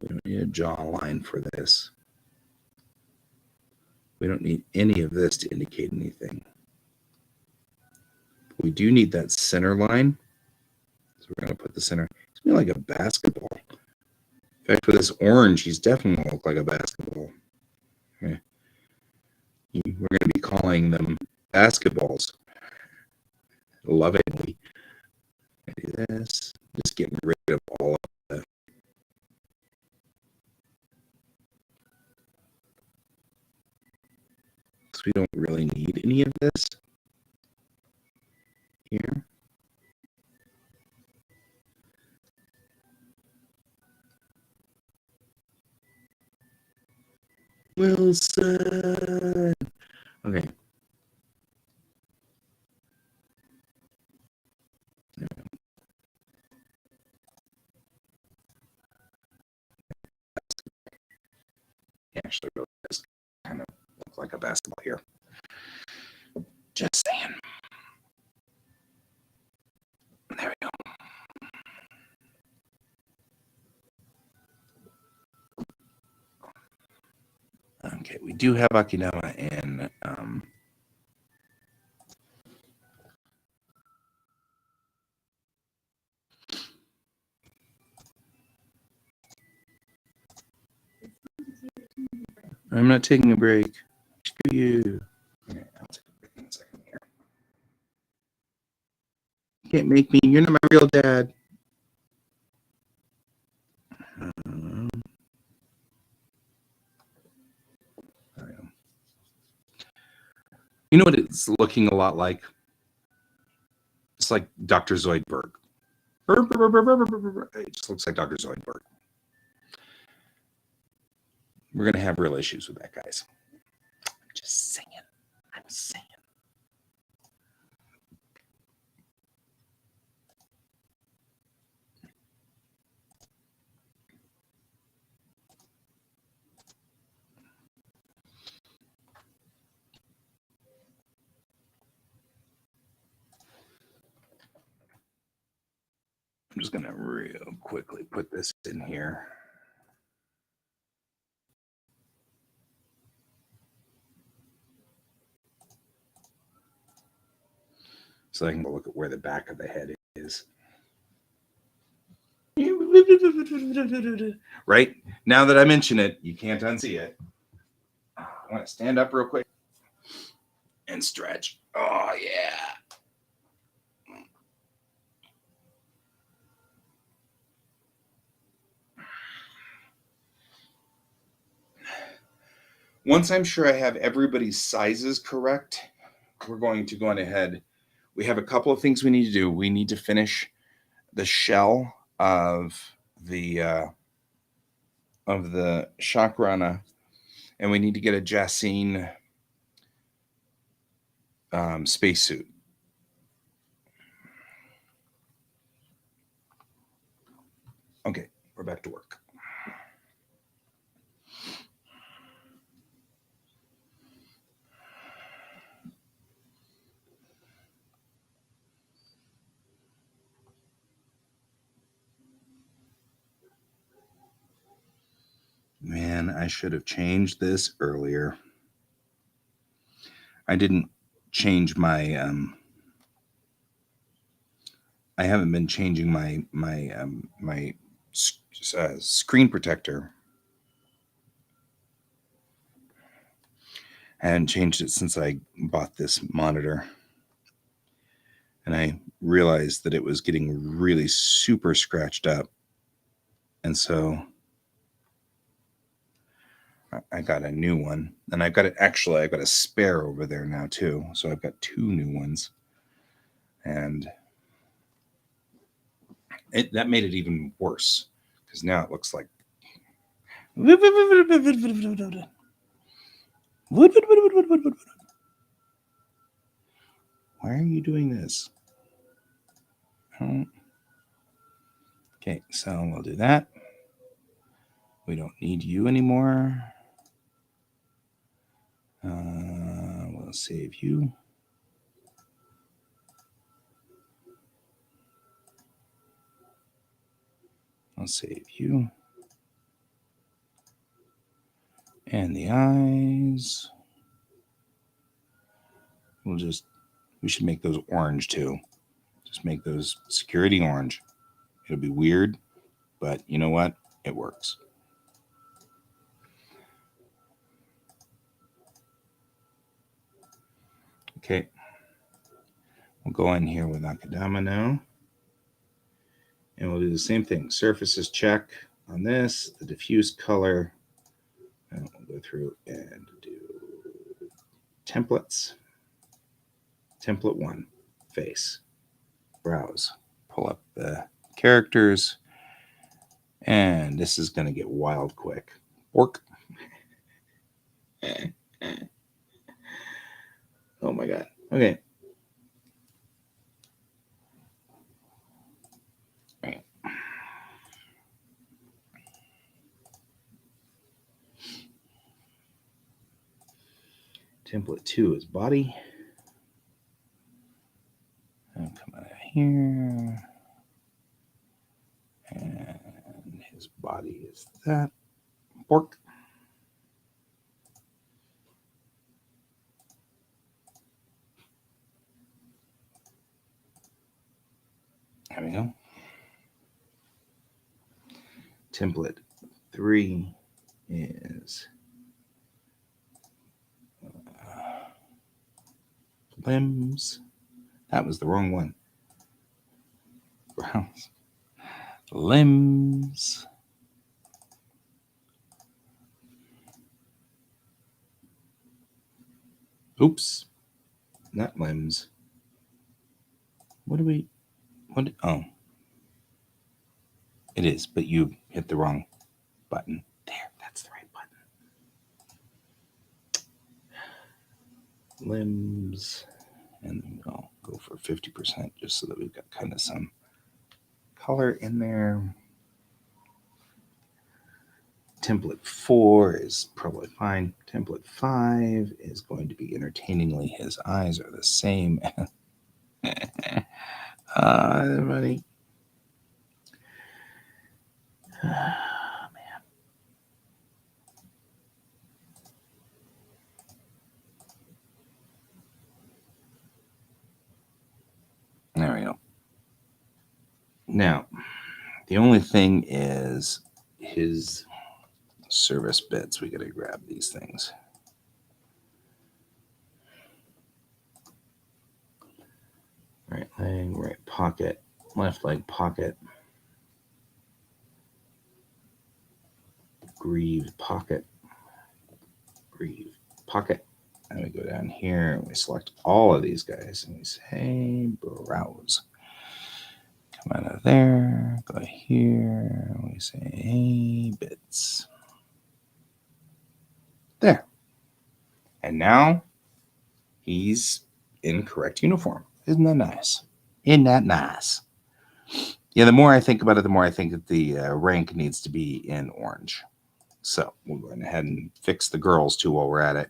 We don't need a jawline for this. We don't need any of this to indicate anything. We do need that center line. So we're going to put the center. It's going to be like a basketball. In fact, with this orange, he's definitely going to look like a basketball. Okay. We're going to be calling them basketballs lovingly. Do this. Just getting rid of all of the. Because we don't really need any of this here. Wilson. Okay. Actually, really does kind of look like a basketball here. Just saying. There we go. Okay, we do have Okinawa and I'm not taking a break. Screw you. Okay, I'll take a break in a second here. You can't make me. You're not my real dad. You know what it's looking a lot like? It's like Dr. Zoidberg. It just looks like Dr. Zoidberg. We're going to have real issues with that, guys. I'm just saying. I'm saying. I'm just going to real quickly put this in here. So I can look at where the back of the head is. Right? Now that I mention it, you can't unsee it. I want to stand up real quick and stretch. Oh, yeah. Once I'm sure I have everybody's sizes correct, we're going to go on ahead. We have a couple of things we need to do. We need to finish the shell of the Chakrana, and we need to get a Jacine spacesuit. Okay, we're back to work. Man, I should have changed this earlier. I didn't change my I haven't been changing my screen protector. I hadn't changed it since I bought this monitor. And I realized that it was getting really super scratched up. And so I got a new one. And I've got a spare over there now too. So I've got two new ones. And that made it even worse. Because now it looks like why are you doing this? Oh. Okay, so we'll do that. We don't need you anymore. We'll save you. I'll save you. And the eyes. We should make those orange too. Just make those security orange. It'll be weird, but you know what? It works. Okay. We'll go in here with Akadama now. And we'll do the same thing. Surfaces check on this, the diffuse color. And we'll go through and do templates. Template 1, face. Browse. Pull up the characters. And this is going to get wild quick. Work. Oh my God. Okay. Template 2 is body. And come out of here. And his body is that. Pork. There we go. Template 3 is Limbs. That was the wrong one. Brows. Limbs. Oops. Not limbs. What? Oh. It is, but you hit the wrong button. There, that's the right button. Limbs. And then I'll go for 50% just so that we've got kind of some color in there. Template 4 is probably fine. Template 5 is going to be entertainingly, his eyes are the same. Everybody. There we go. Now, the only thing is his service bits. We got to grab these things. Right leg, right pocket, left leg pocket, greave pocket, greave pocket. And we go down here and we select all of these guys and we say browse. Come out of there, go here, we say hey bits. There. And now he's in correct uniform. Isn't that nice? Isn't that nice? Yeah, the more I think about it, the more I think that the rank needs to be in orange. So we'll go ahead and fix the girls too while we're at it.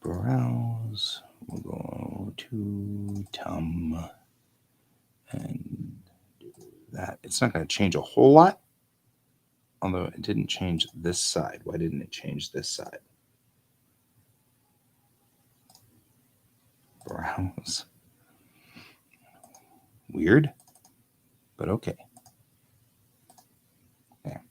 Browse. We'll go to Tum and do that. It's not going to change a whole lot, although it didn't change this side. Why didn't it change this side? Browse. Weird, but okay. There.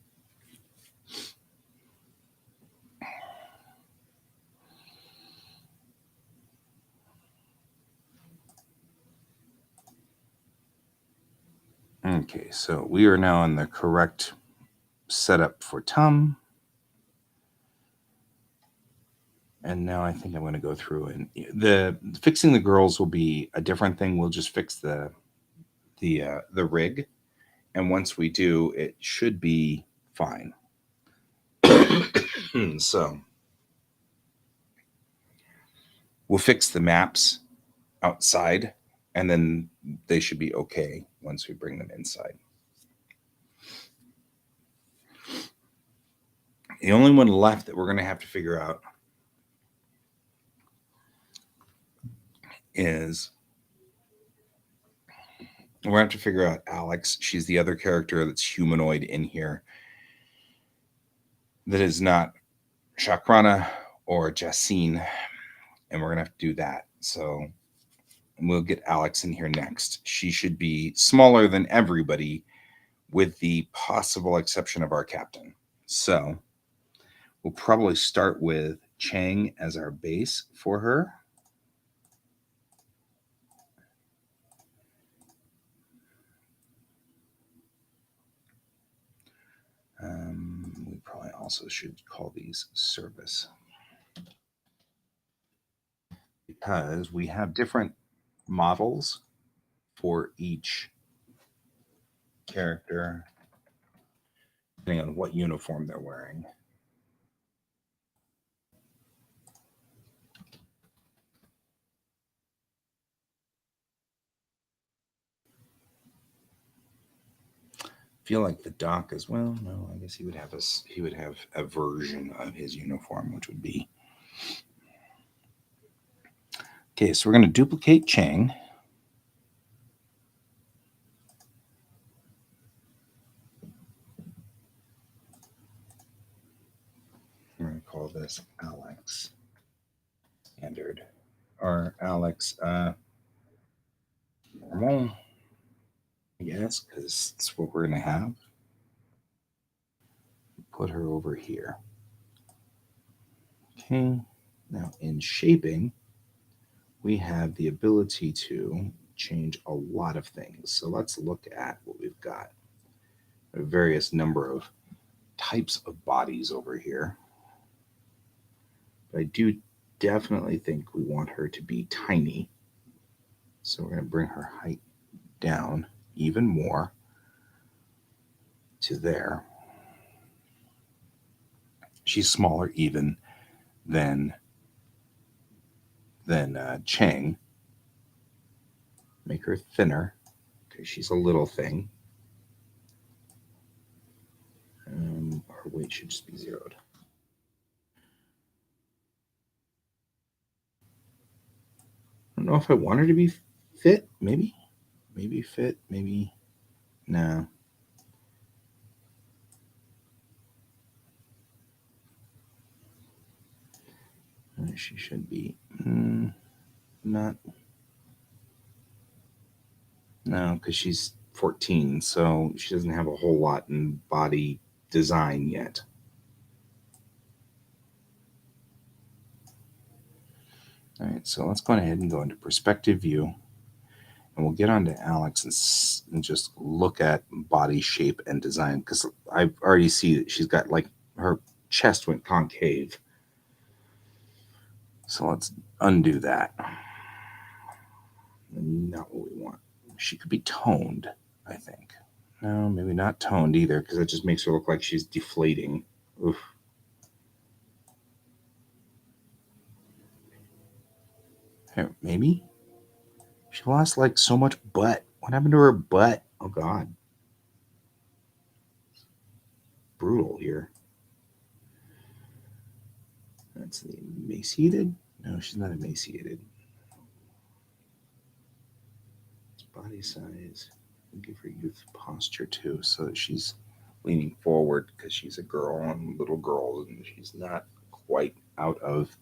Okay, so we are now in the correct setup for Tum. And now I think I'm going to go through and the fixing the girls will be a different thing. We'll just fix the rig, and once we do, it should be fine. So we'll fix the maps outside, and then they should be okay once we bring them inside. The only one left that we're going to have to figure out is we're going to have to figure out Alex. She's the other character that's humanoid in here that is not Shakrana or Jacine, and we're going to have to do that. So we'll get Alex in here next. She should be smaller than everybody with the possible exception of our captain. So we'll probably start with Chang as our base for her. We probably also should call these service, because we have different models for each character depending on what uniform they're wearing. Feel like the doc as well. No, I guess he would have a version of his uniform, which would be okay. So we're going to duplicate Chang. We're going to call this Alex Standard or Alex normal, I guess, because it's what we're going to have. Put her over here. Okay. Now in shaping, we have the ability to change a lot of things. So let's look at what we've got. A various number of types of bodies over here. But I do definitely think we want her to be tiny. So we're going to bring her height down even more to there. She's smaller even than Chang. Make her thinner because she's a little thing. Her weight should just be zeroed. I don't know if I want her to be fit. Maybe fit. Maybe no. She should be not. No, because she's 14, so she doesn't have a whole lot in body design yet. All right, so let's go ahead and go into perspective view, and we'll get onto Alex and just look at body shape and design, because I already see that she's got, like, her chest went concave. So let's undo that. Not what we want. She could be toned, I think. No, maybe not toned either, because it just makes her look like she's deflating. Oof. Here, maybe? She lost like so much butt. What happened to her butt? Oh God. Brutal here. That's the emaciated? No, she's not emaciated. It's body size. We'll give her youth posture too, so that she's leaning forward because she's a girl and little girls, and she's not quite out of.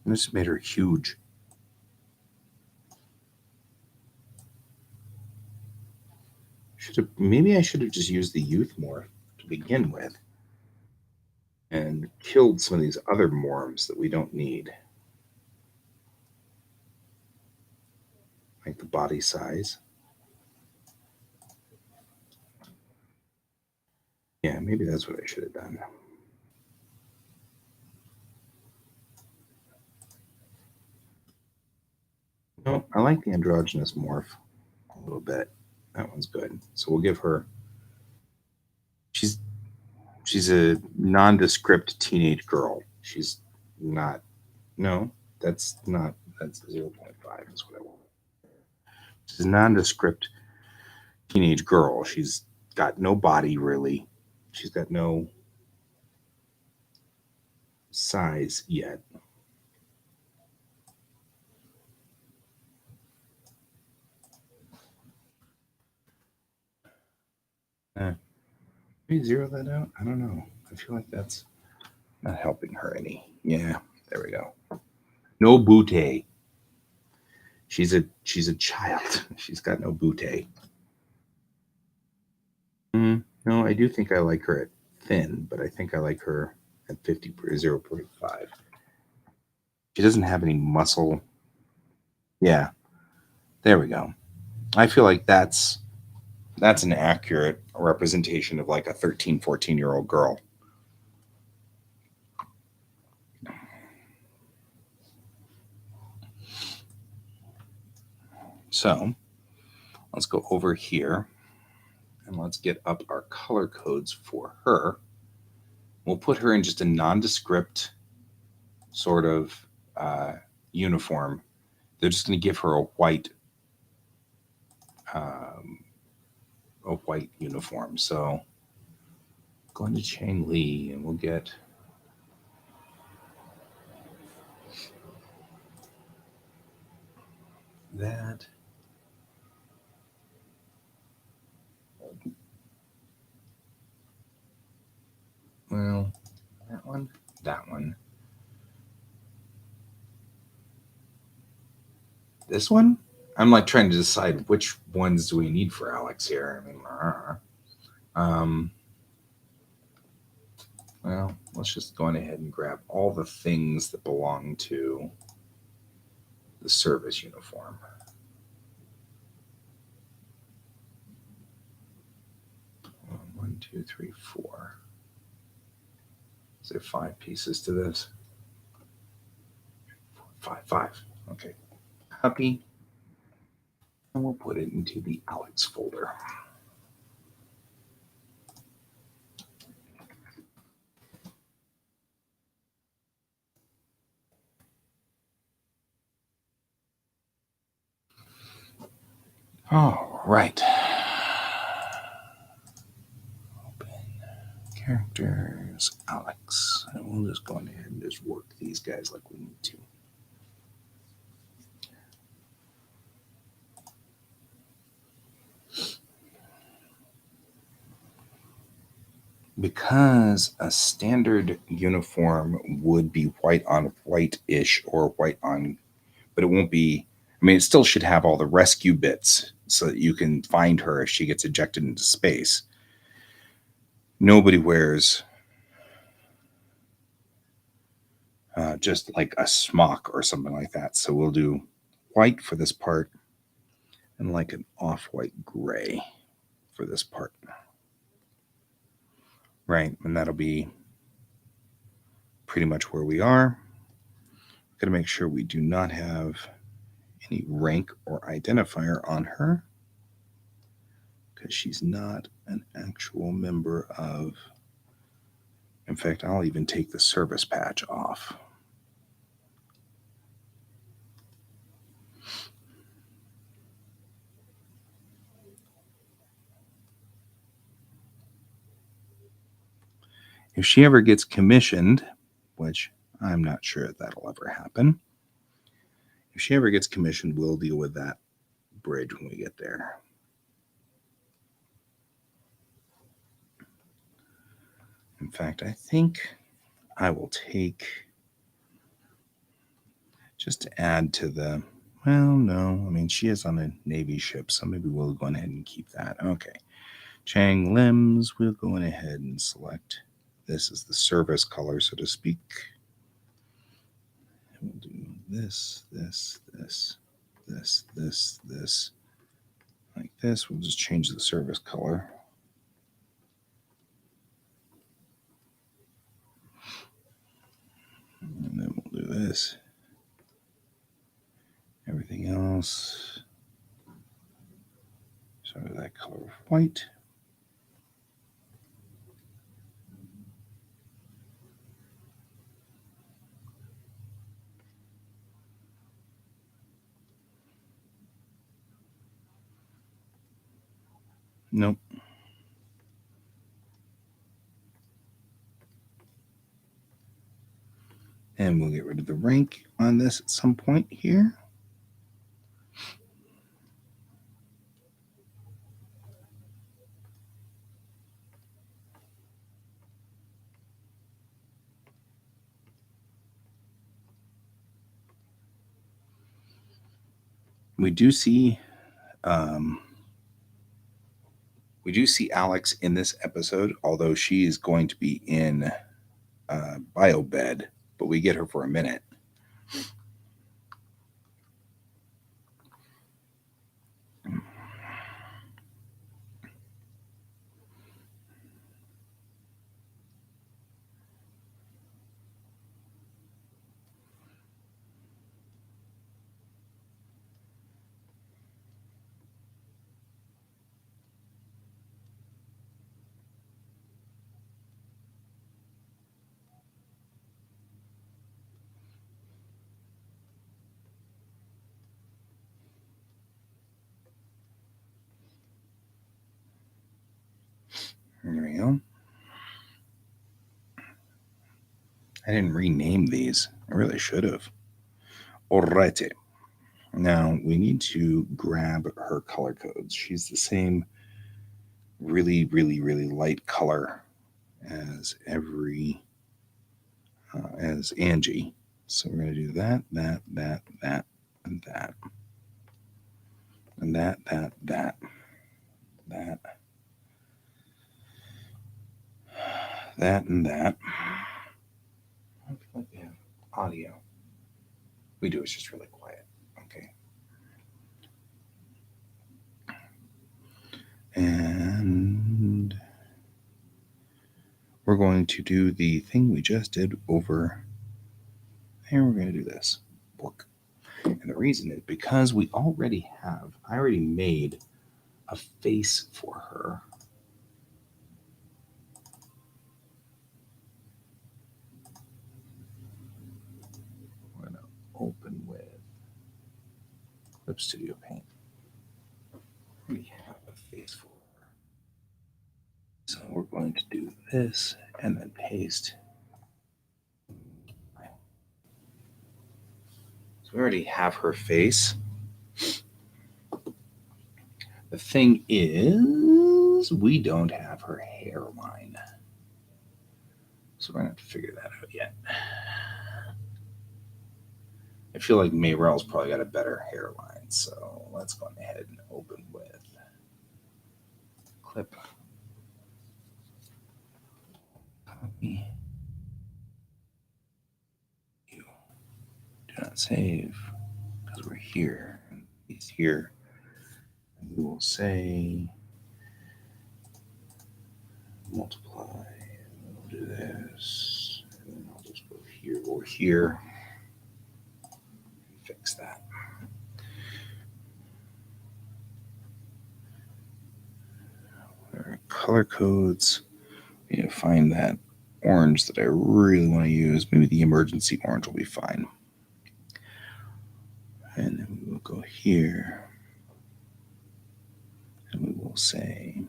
This made her huge. Maybe I should have just used the youth more to begin with and killed some of these other morphs that we don't need. Like the body size. Yeah, maybe that's what I should have done. No, I like the androgynous morph a little bit. That one's good. So we'll give her. She's a nondescript teenage girl. She's not. No, that's not. That's 0.5 is what I want. She's a nondescript teenage girl. She's got no body really. She's got no size yet. Maybe zero that out. I don't know. I feel like that's not helping her any. Yeah, there we go. No booty. She's a child. She's got no booty. No, I do think I like her at thin, but I think I like her at 50 0.5. She doesn't have any muscle. Yeah, there we go. I feel like that's an accurate representation of like a 13, 14-year-old girl. So let's go over here and let's get up our color codes for her. We'll put her in just a nondescript sort of uniform. They're just going to give her a white uniform. So go into Chang Li and we'll get that. Well, that one, that one. This one? I'm like trying to decide which ones do we need for Alex here. I mean, well, let's just go on ahead and grab all the things that belong to the service uniform. One, two, three, four. Is there 5 pieces to this? Five. Okay. Copy. And we'll put it into the Alex folder. All right. Open characters, Alex. And we'll just go ahead and just work these guys like we need to. Because a standard uniform would be white on white-ish or white on, but it won't be. I mean, it still should have all the rescue bits so that you can find her if she gets ejected into space. Nobody wears just like a smock or something like that. So we'll do white for this part and like an off-white gray for this part. Right, and that'll be pretty much where we are. Got to make sure we do not have any rank or identifier on her because she's not an actual member of. In fact, I'll even take the service patch off. If she ever gets commissioned, which I'm not sure if that'll ever happen, if she ever gets commissioned, we'll deal with that bridge when we get there. In fact, I think I will take, just to add to the, well, no, I mean, she is on a Navy ship, so maybe we'll go ahead and keep that. Okay. Chang limbs, we'll go ahead and select. This is the service color, so to speak. We'll do this, like this. We'll just change the service color. And then we'll do this. Everything else. So that color of white. Nope. And we'll get rid of the rank on this at some point here. We do see Alex in this episode, although she is going to be in Biobed, but we get her for a minute. There we go. I didn't rename these. I really should have. Alrighty. Now we need to grab her color codes. She's the same really, really, really light color as as Angie. So we're going to do that, that, that, that, and that, and that, that, that, that, that, and that. I feel like we have audio. We do. It's just really quiet. Okay. And we're going to do the thing we just did over here. We're going to do this. Bork. And the reason is because I already made a face for her. We're going to open with Clip Studio Paint. We have a face for her. So we're going to do this and then paste. So we already have her face. The thing is, we don't have her hairline. So we're going to have to figure that out yet. I feel like Mayrell's probably got a better hairline. So let's go ahead and open with Clip. Copy. You do not save because we're here. He's here. And we will say multiply. We'll do this. And then I'll just go here or here. Fix that. Our color codes. We need to find that orange that I really want to use. Maybe the emergency orange will be fine. And then we will go here. And we will say,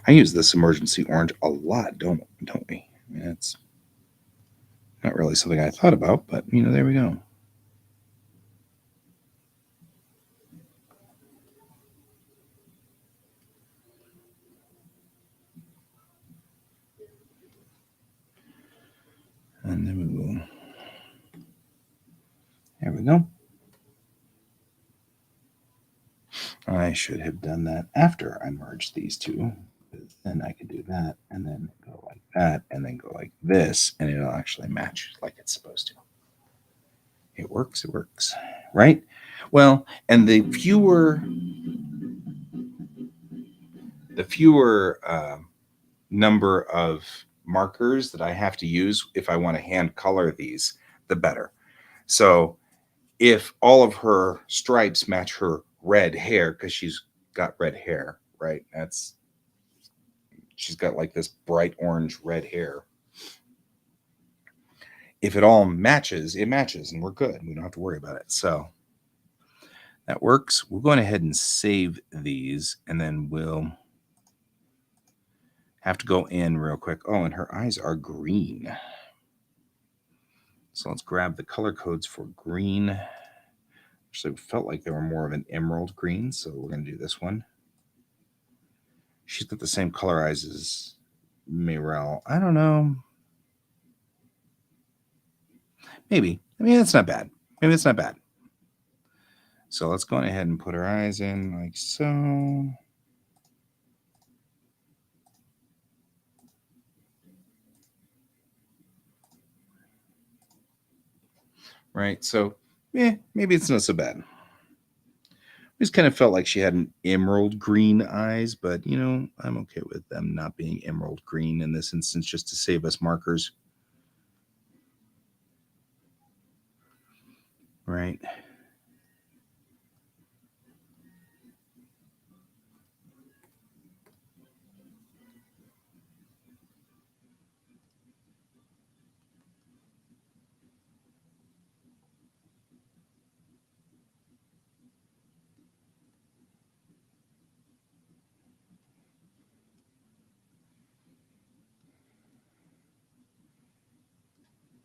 I use this emergency orange a lot, don't we? I mean, it's not really something I thought about, but there we go. And then we will, there we go. I should have done that after I merged these two. Then I could do that and then go like that and then go like this and it'll actually match like it's supposed to. It works, right? Well, and the fewer number of markers that I have to use if I want to hand color these, the better. So if all of her stripes match her red hair, because she's got red hair, right? She's got like this bright orange red hair. If it all matches, it matches and we're good. We don't have to worry about it. So that works. We're going ahead and save these and then we'll have to go in real quick. Oh, and her eyes are green. So let's grab the color codes for green. Actually, felt like they were more of an emerald green. So we're going to do this one. She's got the same color eyes as Mayrell. I don't know. Maybe. I mean, that's not bad. Maybe it's not bad. So let's go ahead and put her eyes in like so. Right. So, maybe it's not so bad. I just kind of felt like she had an emerald green eyes, but I'm okay with them not being emerald green in this instance just to save us markers. Right.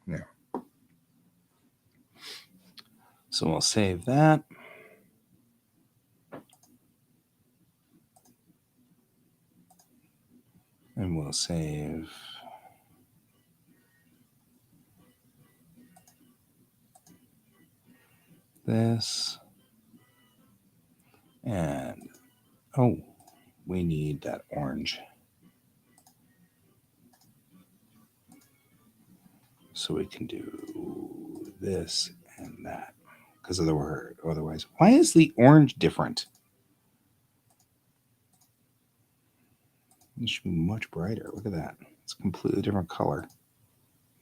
Yeah. So we'll save that. And we'll save this. And, oh, we need that orange. So we can do this and that. Because otherwise, why is the orange different? It should be much brighter. Look at that. It's a completely different color.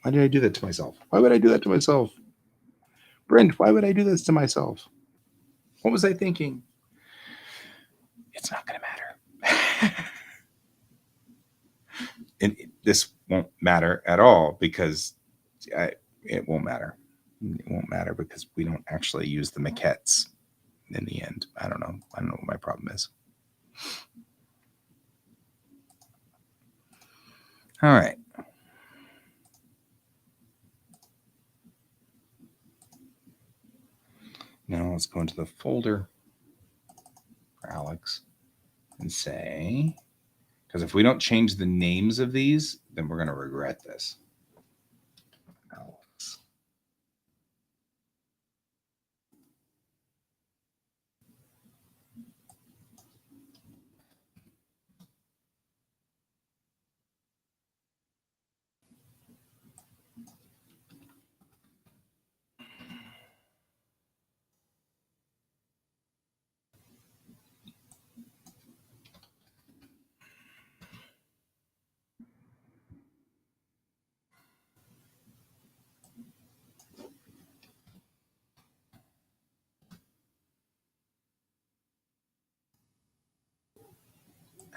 Why did I do that to myself? Why would I do that to myself? Brent, why would I do this to myself? What was I thinking? It's not going to matter. And this won't matter at all because it won't matter. It won't matter because we don't actually use the maquettes in the end. I don't know. I don't know what my problem is. All right. Now let's go into the folder for Alex and say, because if we don't change the names of these, then we're going to regret this. Alex.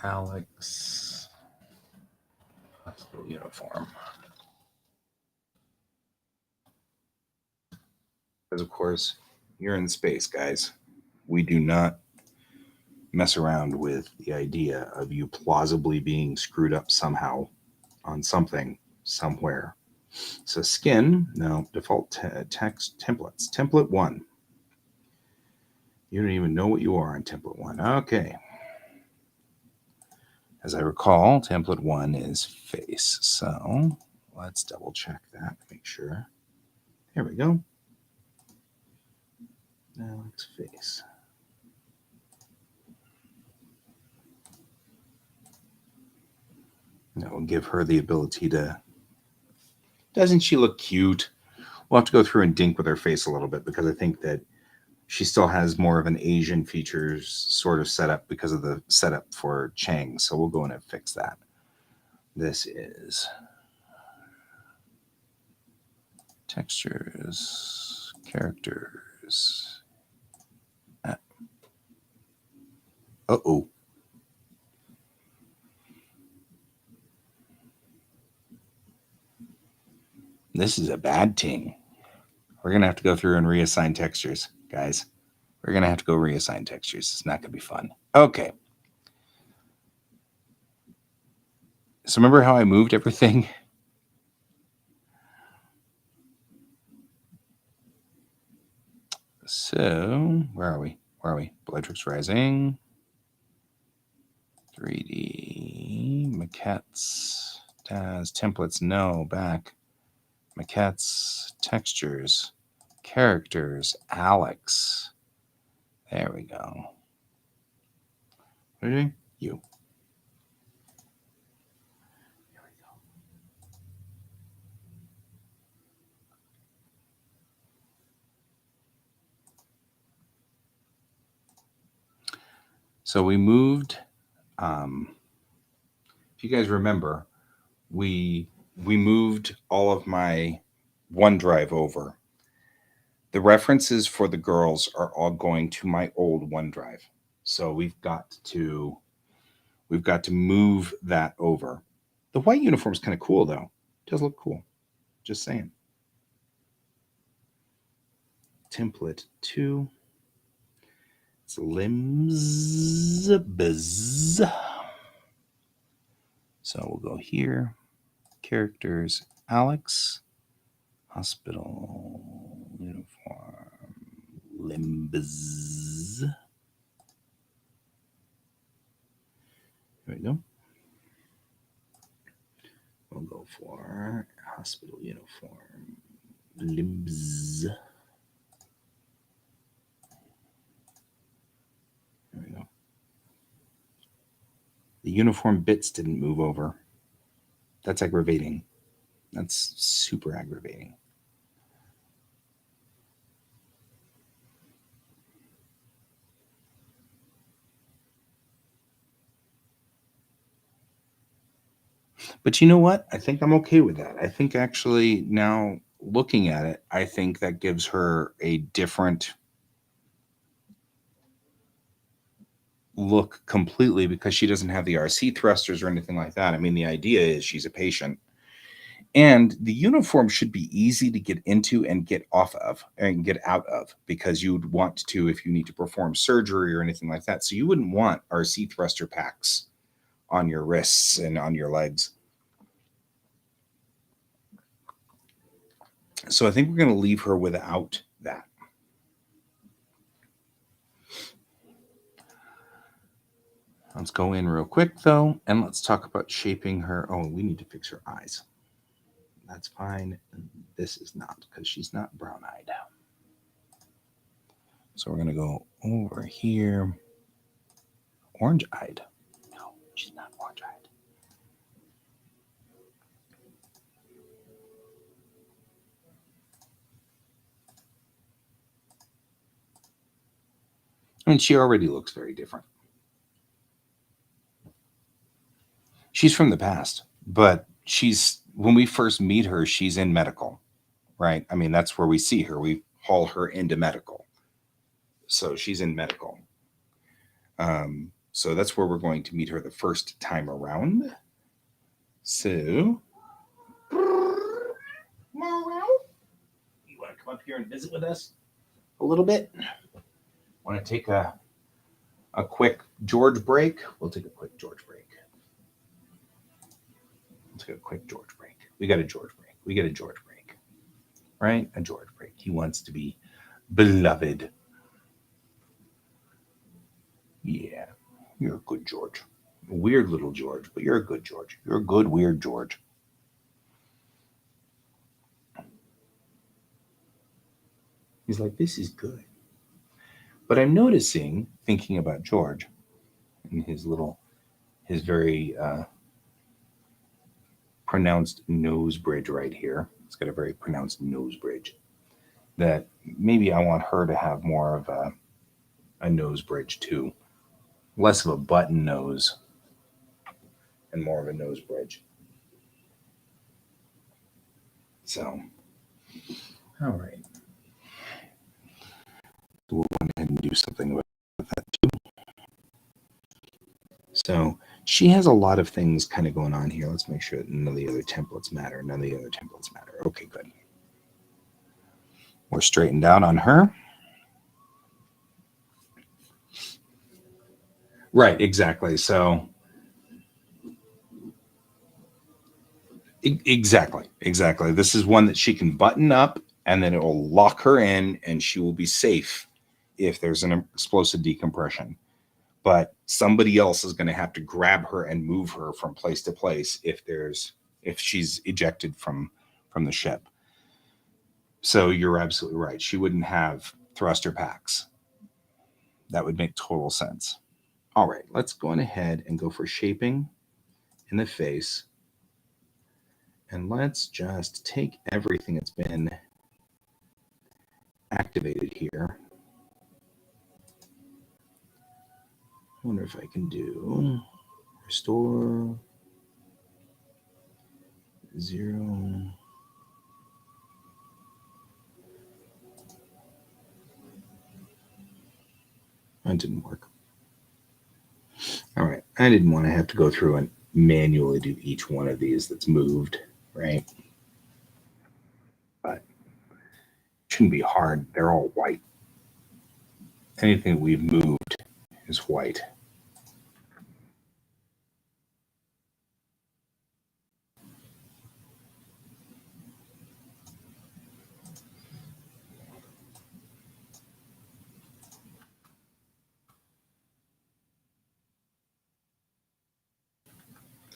Alex hospital uniform. Because of course, you're in space, guys. We do not mess around with the idea of you plausibly being screwed up somehow on something somewhere. So skin, no, default text templates. Template 1. You don't even know what you are on template 1. Okay. As I recall, template 1 is face. So let's double check that, make sure. There we go. Now it's face. That will give her the ability to. Doesn't she look cute? We'll have to go through and dink with her face a little bit because I think that she still has more of an Asian features sort of setup because of the setup for Chang. So we'll go in and fix that. This is textures, characters. Uh-oh. This is a bad thing. We're going to have to go through and reassign textures, guys. We're going to have to go reassign textures. It's not going to be fun. Okay. So remember how I moved everything? So where are we? Where are we? Bellatrix Rising. 3D. Maquettes. Daz. Templates. No. Back. Maquettes. Textures. Characters. Alex. There we go. What are you doing? You. There we go. So we moved. If you guys remember, we moved all of my OneDrive over. The references for the girls are all going to my old OneDrive. So we've got to move that over. The white uniform is kind of cool though. It does look cool. Just saying. Template 2. It's limbs biz. So we'll go here. Characters Alex. Hospital uniform limbs. There we go. we'll go for hospital uniform. Limbs. There we go. The uniform bits didn't move over. That's aggravating. That's super aggravating. But you know what? I think I'm okay with that. I think actually now looking at it, I think that gives her a different look completely because she doesn't have the RC thrusters or anything like that. I mean, the idea is she's a patient. And the uniform should be easy to get into and get off of and get out of because you would want to if you need to perform surgery or anything like that. So you wouldn't want RC thruster packs on your wrists and on your legs. So I think we're going to leave her without that. Let's go in real quick though, and let's talk about shaping her. Oh, we need to fix her eyes. That's fine. This is not because she's not brown-eyed. So we're going to go over here. Orange-eyed. No, she's not orange-eyed. I mean, she already looks very different. She's from the past, but when we first meet her, she's in medical, right? I mean, that's where we see her. We haul her into medical. So she's in medical. So that's where we're going to meet her the first time around. So, you want to come up here and visit with us a little bit? Want to take a quick George break? We'll take a quick George break. Let's get a quick George break. We got a George break. We get a George break. Right? A George break. He wants to be beloved. Yeah. You're a good George. A weird little George, but you're a good George. You're a good, weird George. He's like, this is good. But I'm noticing, thinking about George and his very pronounced nose bridge right here. It's got a very pronounced nose bridge. That maybe I want her to have more of a nose bridge too. Less of a button nose and more of a nose bridge. So, all right. We'll go ahead and do something about that too. So she has a lot of things kind of going on here. Let's make sure that none of the other templates matter. None of the other templates matter. Okay, good. We're straightened out on her. Right, exactly. So exactly. This is one that she can button up and then it will lock her in and she will be safe if there's an explosive decompression. But somebody else is going to have to grab her and move her from place to place if she's ejected from the ship. So you're absolutely right. She wouldn't have thruster packs. That would make total sense. All right, let's go on ahead and go for shaping in the face. And let's just take everything that's been activated here. I wonder if I can do restore 0. That didn't work. All right, I didn't want to have to go through and manually do each one of these that's moved, right? But it shouldn't be hard. They're all white. Anything we've moved is white.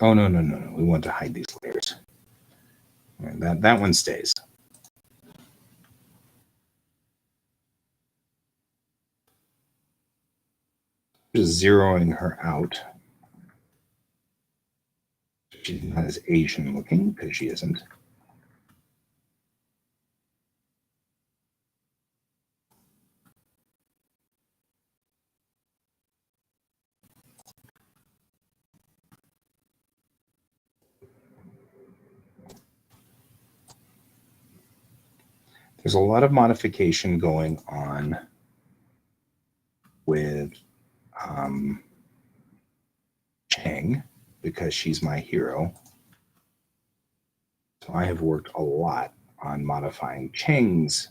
Oh, no. We want to hide these layers. And that one stays. Just zeroing her out. She's not as Asian looking because she isn't. There's a lot of modification going on with Chang because she's my hero. So I have worked a lot on modifying Chang's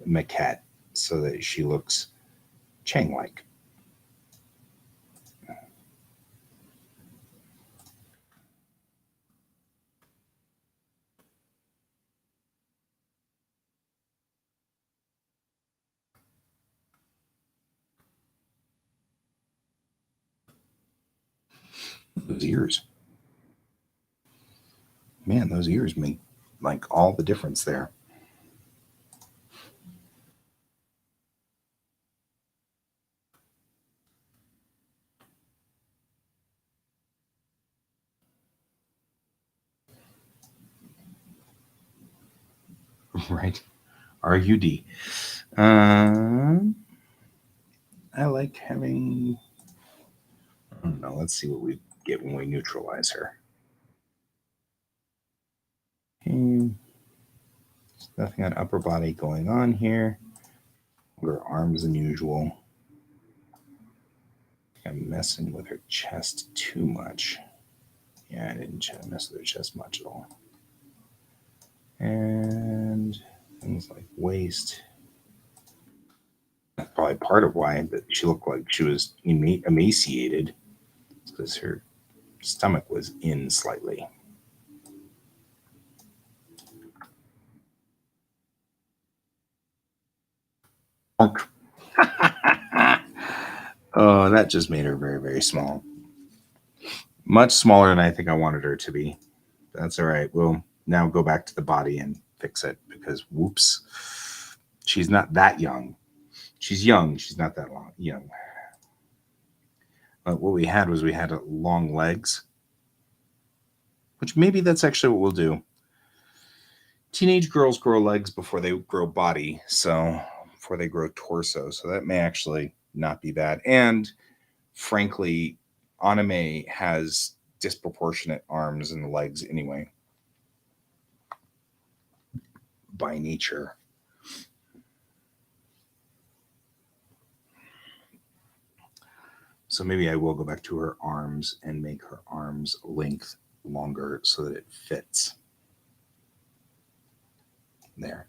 maquette so that she looks Chang-like. Those ears. Man, those ears make like all the difference there. Right. RUD. I like having. I don't know. Let's see what we get when we neutralize her. Okay. There's nothing on upper body going on here. Her arms than usual. I'm messing with her chest too much. Yeah, I didn't mess with her chest much at all. And things like waist. That's probably part of why that she looked like she was emaciated, because her stomach was in slightly. Oh, that just made her very, very small. Much smaller than I think I wanted her to be. That's all right. We'll now go back to the body and fix it because whoops, she's not that young. She's young. She's not that young. But what we had long legs, which maybe that's actually what we'll do. Teenage girls grow legs before they grow body, so before they grow torso. So that may actually not be bad. And frankly, anime has disproportionate arms and legs anyway, by nature. So maybe I will go back to her arms and make her arms length longer so that it fits. There.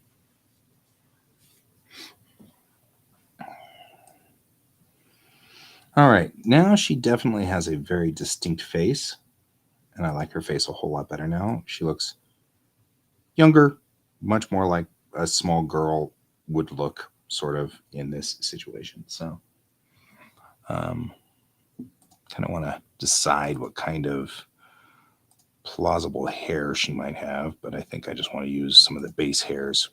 All right, now she definitely has a very distinct face, and I like her face a whole lot better now. She looks younger, much more like a small girl would look, sort of, in this situation. So, kind of want to decide what kind of plausible hair she might have, but I think I just want to use some of the base hairs.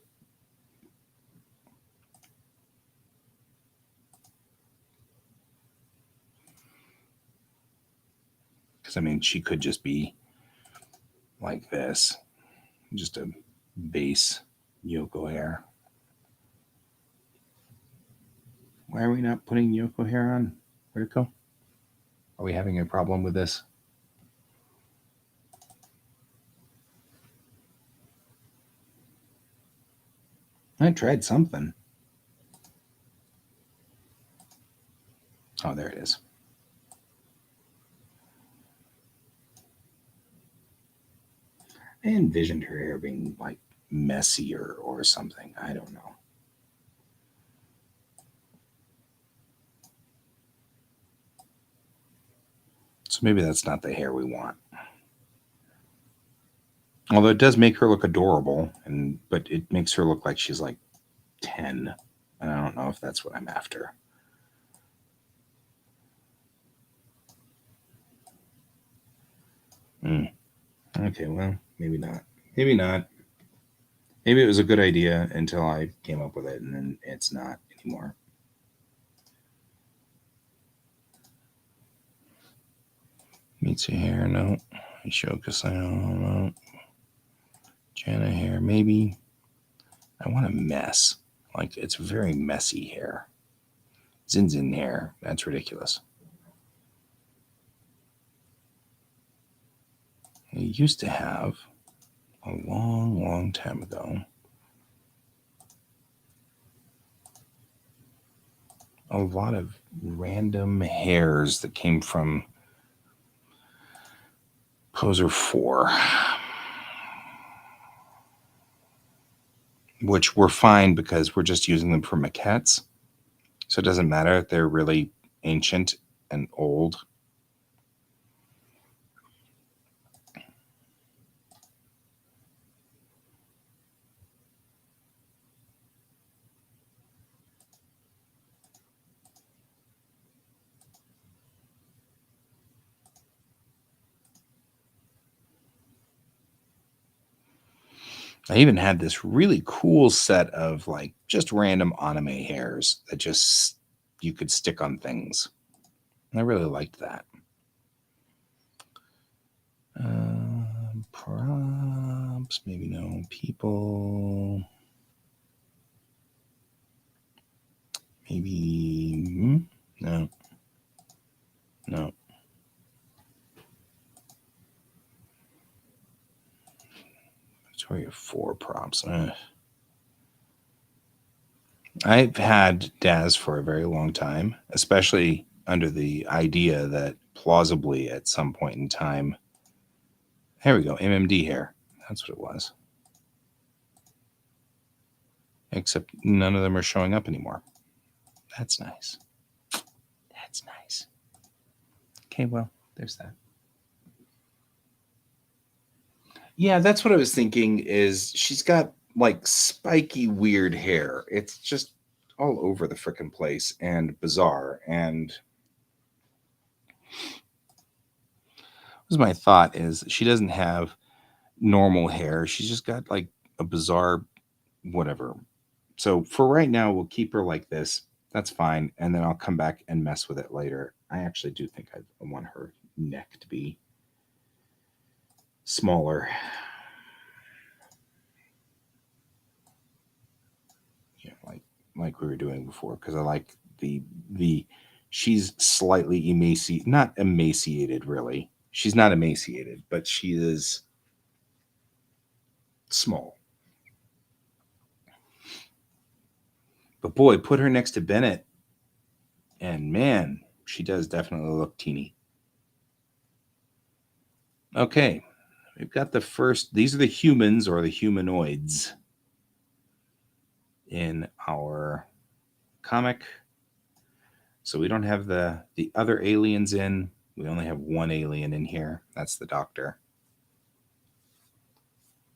Because, I mean, she could just be like this, just a base Yoko hair. Why are we not putting Yoko hair on? Where'd it go? Are we having a problem with this? I tried something. Oh, there it is. I envisioned her hair being like messier or something. I don't know. So maybe that's not the hair we want. Although it does make her look adorable, but it makes her look like she's like 10. And I don't know if that's what I'm after. Okay, well, maybe not. Maybe not. Maybe it was a good idea until I came up with it, and then it's not anymore. Meets your hair, no. Ishoka, no. Jana hair, maybe. I want a mess. Like, it's very messy hair. Zinzin hair, that's ridiculous. I used to have, a long, long time ago, a lot of random hairs that came from Poser 4, which were fine because we're just using them for maquettes. So it doesn't matter if they're really ancient and old. I even had this really cool set of like just random anime hairs that just you could stick on things. I really liked that. Props, maybe no people. Maybe no, no. So we have 4 props. I've had Daz for a very long time, especially under the idea that plausibly at some point in time, here we go, MMD hair. That's what it was. Except none of them are showing up anymore. That's nice. That's nice. Okay, well, there's that. Yeah, that's what I was thinking is she's got like spiky weird hair. It's just all over the frickin' place and bizarre. And was my thought is she doesn't have normal hair. She's just got like a bizarre whatever. So for right now, we'll keep her like this. That's fine. And then I'll come back and mess with it later. I actually do think I want her neck to be smaller. Yeah, like we were doing before, because I like the she's slightly emaciated, not emaciated really. She's not emaciated, but she is small. But boy, put her next to Bennett, and man, she does definitely look teeny. Okay, we've got the first. These are the humans or the humanoids in our comic. So we don't have the other aliens in. We only have one alien in here. That's the doctor.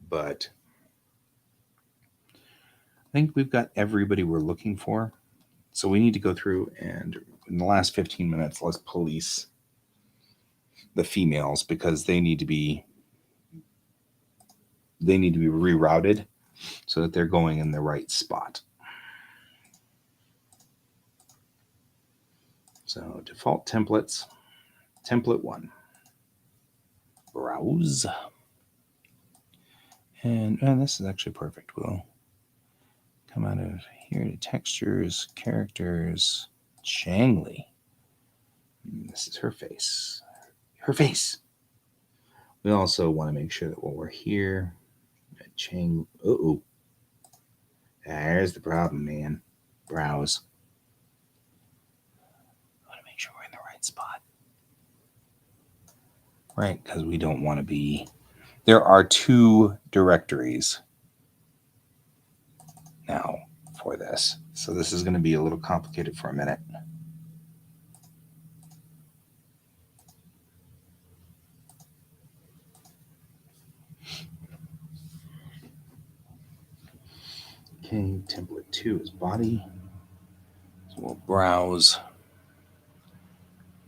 But I think we've got everybody we're looking for. So we need to go through and in the last 15 minutes, let's police the females because they need to be rerouted so that they're going in the right spot. So default templates, template 1, browse. And this is actually perfect. We'll come out of here to textures, characters, Changli. This is her face. Her face. We also want to make sure that while we're here, Chang. Oh, there's the problem, man. Browse. I want to make sure we're in the right spot. Right, because we don't want to be. There are 2 directories now for this. So this is going to be a little complicated for a minute. Okay, template 2 is body. So we'll browse.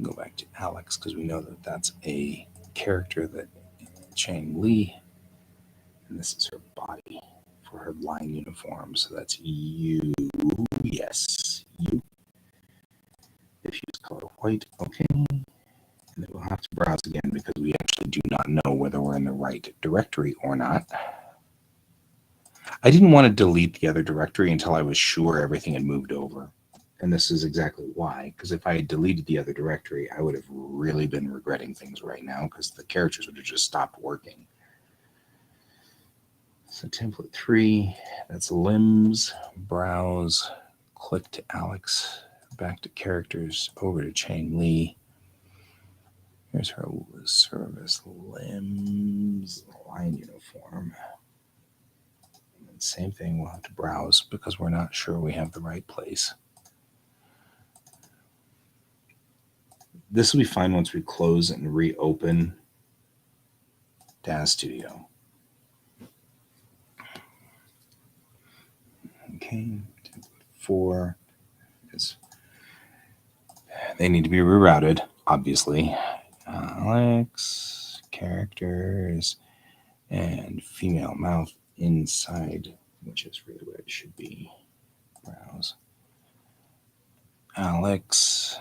Go back to Alex because we know that that's a character that Chang Li. And this is her body for her line uniform. So that's you. Yes, you. Diffuse color white. Okay. And then we'll have to browse again because we actually do not know whether we're in the right directory or not. I didn't want to delete the other directory until I was sure everything had moved over. And this is exactly why, because if I had deleted the other directory, I would have really been regretting things right now because the characters would have just stopped working. So template 3, that's limbs, browse, click to Alex, back to characters, over to Chang Li. Here's her service, limbs, line uniform. And same thing, we'll have to browse because we're not sure we have the right place. This will be fine once we close and reopen Data Studio. Okay, 4 is they need to be rerouted, obviously. Alex, characters, and female mouth inside, which is really where it should be. Browse. Alex,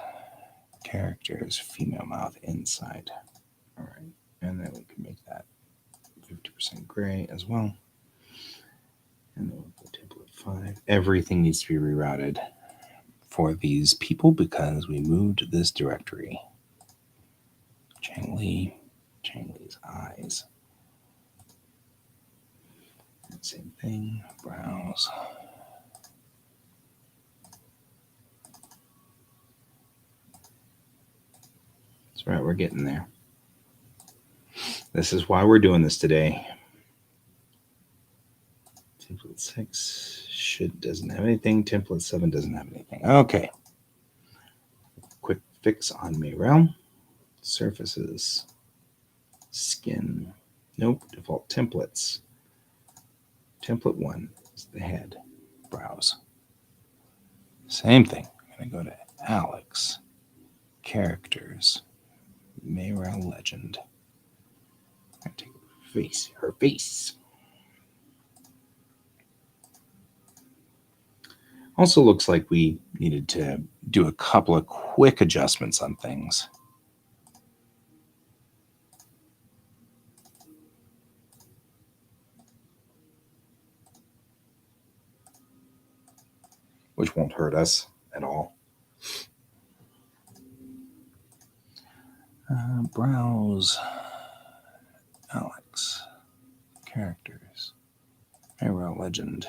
characters, female mouth inside. All right, and then we can make that 50% gray as well. And then we'll go template 5. Everything needs to be rerouted for these people because we moved this directory. Chang Li's eyes. Same thing, browse. That's right, we're getting there. This is why we're doing this today. Template 6 doesn't have anything. Template 7 doesn't have anything. Okay. Quick fix on Mayrel. Surfaces. Skin. Nope. Default templates. Template 1 is the head. Browse. Same thing. I'm going to go to Alex. Characters. Mayrel legend. I take her face. Also looks like we needed to do a couple of quick adjustments on things. Which won't hurt us at all. Browse. Alex. Characters. Mayrel legend.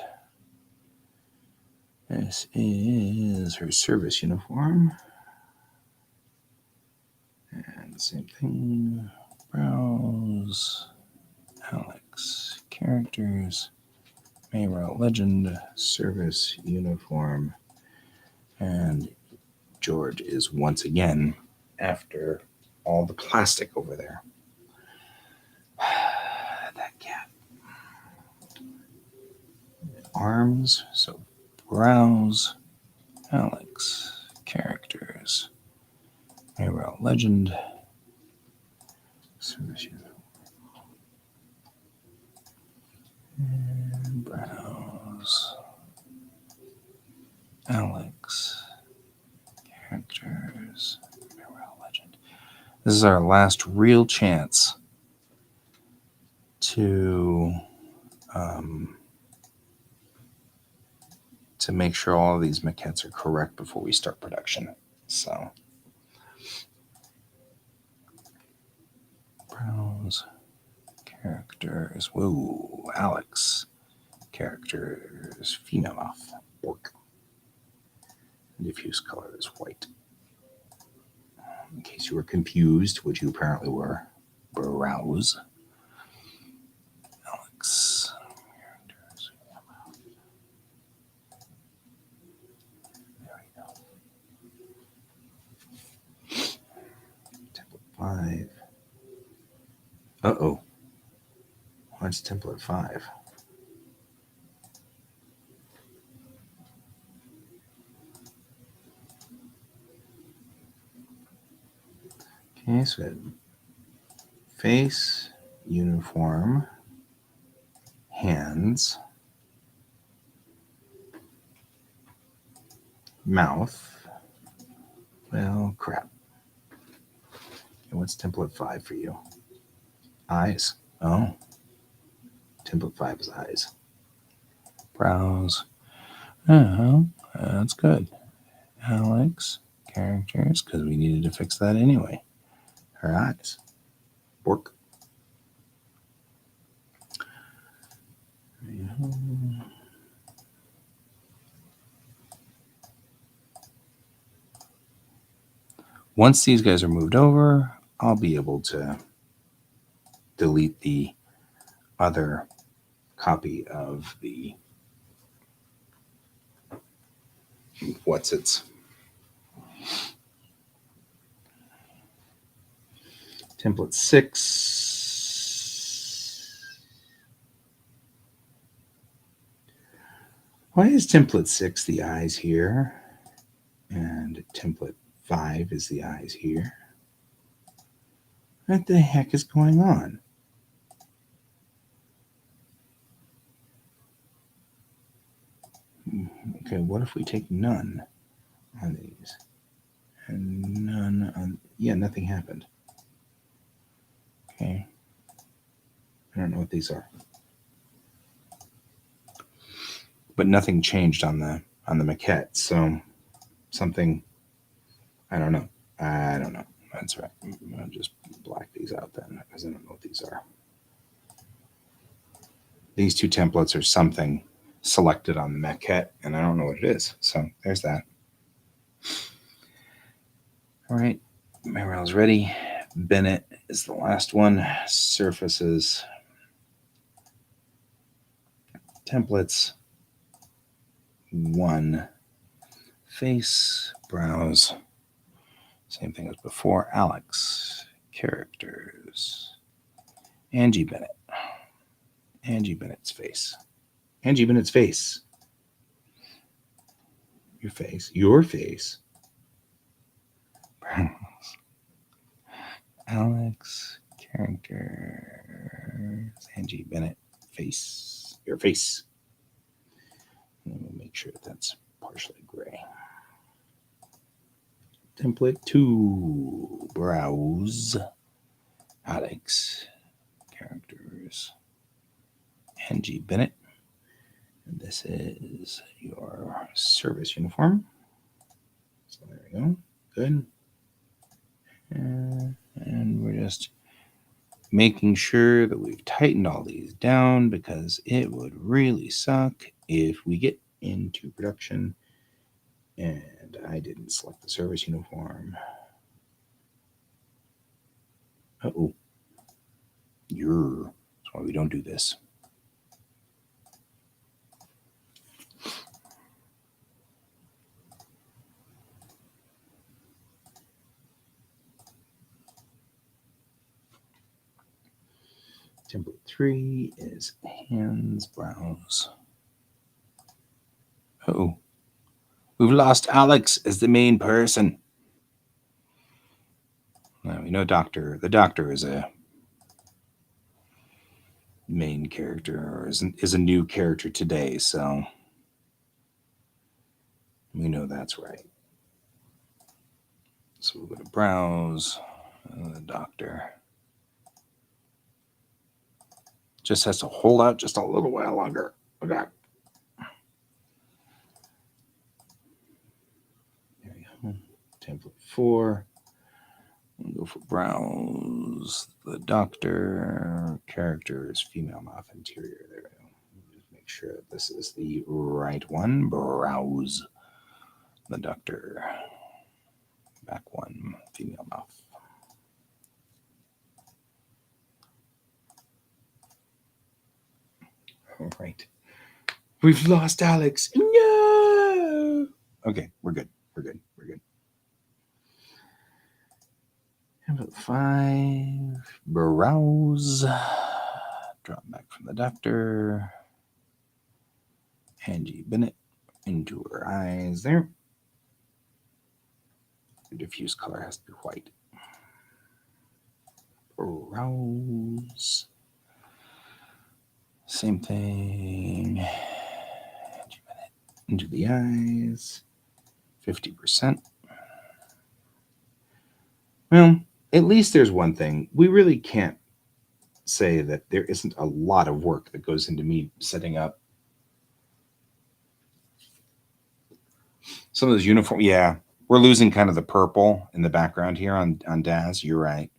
This is her service uniform. And same thing. Browse. Alex. Characters. Mayrel legend. Service uniform. And George is once again after all the plastic over there. That cat. Arms. So browse. Alex. Characters. Mayrel legend. Service and browse. Alex. Characters. Mayrel legend. This is our last real chance to make sure all of these maquettes are correct before we start production. So browse characters. Whoa, Alex. Characters. Female mouth. Bork. Diffuse color is white. In case you were confused, which you apparently were. Browse. Alex. Characters. There we go. Template 5. Uh-oh. What's template 5? Okay, so face, uniform, hands, mouth. Well, crap. And what's template 5 for you? Eyes. Oh, template 5 is eyes. Brows. Oh, that's good. Alex, characters, because we needed to fix that anyway. Her eyes. Bork. Once these guys are moved over, I'll be able to delete the other copy of the what's its template 6. Why is template 6 the eyes here and template 5 is the eyes here? What the heck is going on? Okay, what if we take none on these? And none on... Yeah, nothing happened. Okay. I don't know what these are. But nothing changed on the maquette, so something... I don't know. That's right. I'll just black these out then, because I don't know what these are. These two templates are something selected on the maquette, and I don't know what it is. So there's that. All right, Marel's ready. Bennett is the last one. Surfaces. Templates. 1. Face. Brows. Same thing as before. Alex. Characters. Angie Bennett. Angie Bennett's face. Angie Bennett's face. Your face. Your face. Alex. Characters. Angie Bennett. Face. Your face. And we'll make sure that's partially gray. Template 2. Browse. Alex. Characters. Angie Bennett. And this is your service uniform. So there we go. Good. And we're just making sure that we've tightened all these down, because it would really suck if we get into production and I didn't select the service uniform. Uh-oh. That's why we don't do this. Template 3 is hands, brows. Uh-oh. We've lost Alex as the main person. Now, we know Doctor. The Doctor is a main character, or is a new character today, so we know that's right. So we'll go to browse, the Doctor. Just has to hold out just a little while longer. Okay. There we go. Template 4. We'll go for browse, the Doctor, characters, female mouth, interior. There we go. Just make sure that this is the right one. Browse, the Doctor, back 1, female mouth. All right. We've lost Alex. No. Okay, we're good. We're good. We're good. Template 5. Browse. Drop back from the Doctor. Angie Bennett into her eyes there. The diffuse color has to be white. Browse. Same thing. Into the eyes. 50%. Well, at least there's one thing. We really can't say that there isn't a lot of work that goes into me setting up some of those uniform. Yeah, we're losing kind of the purple in the background here on Daz. You're right.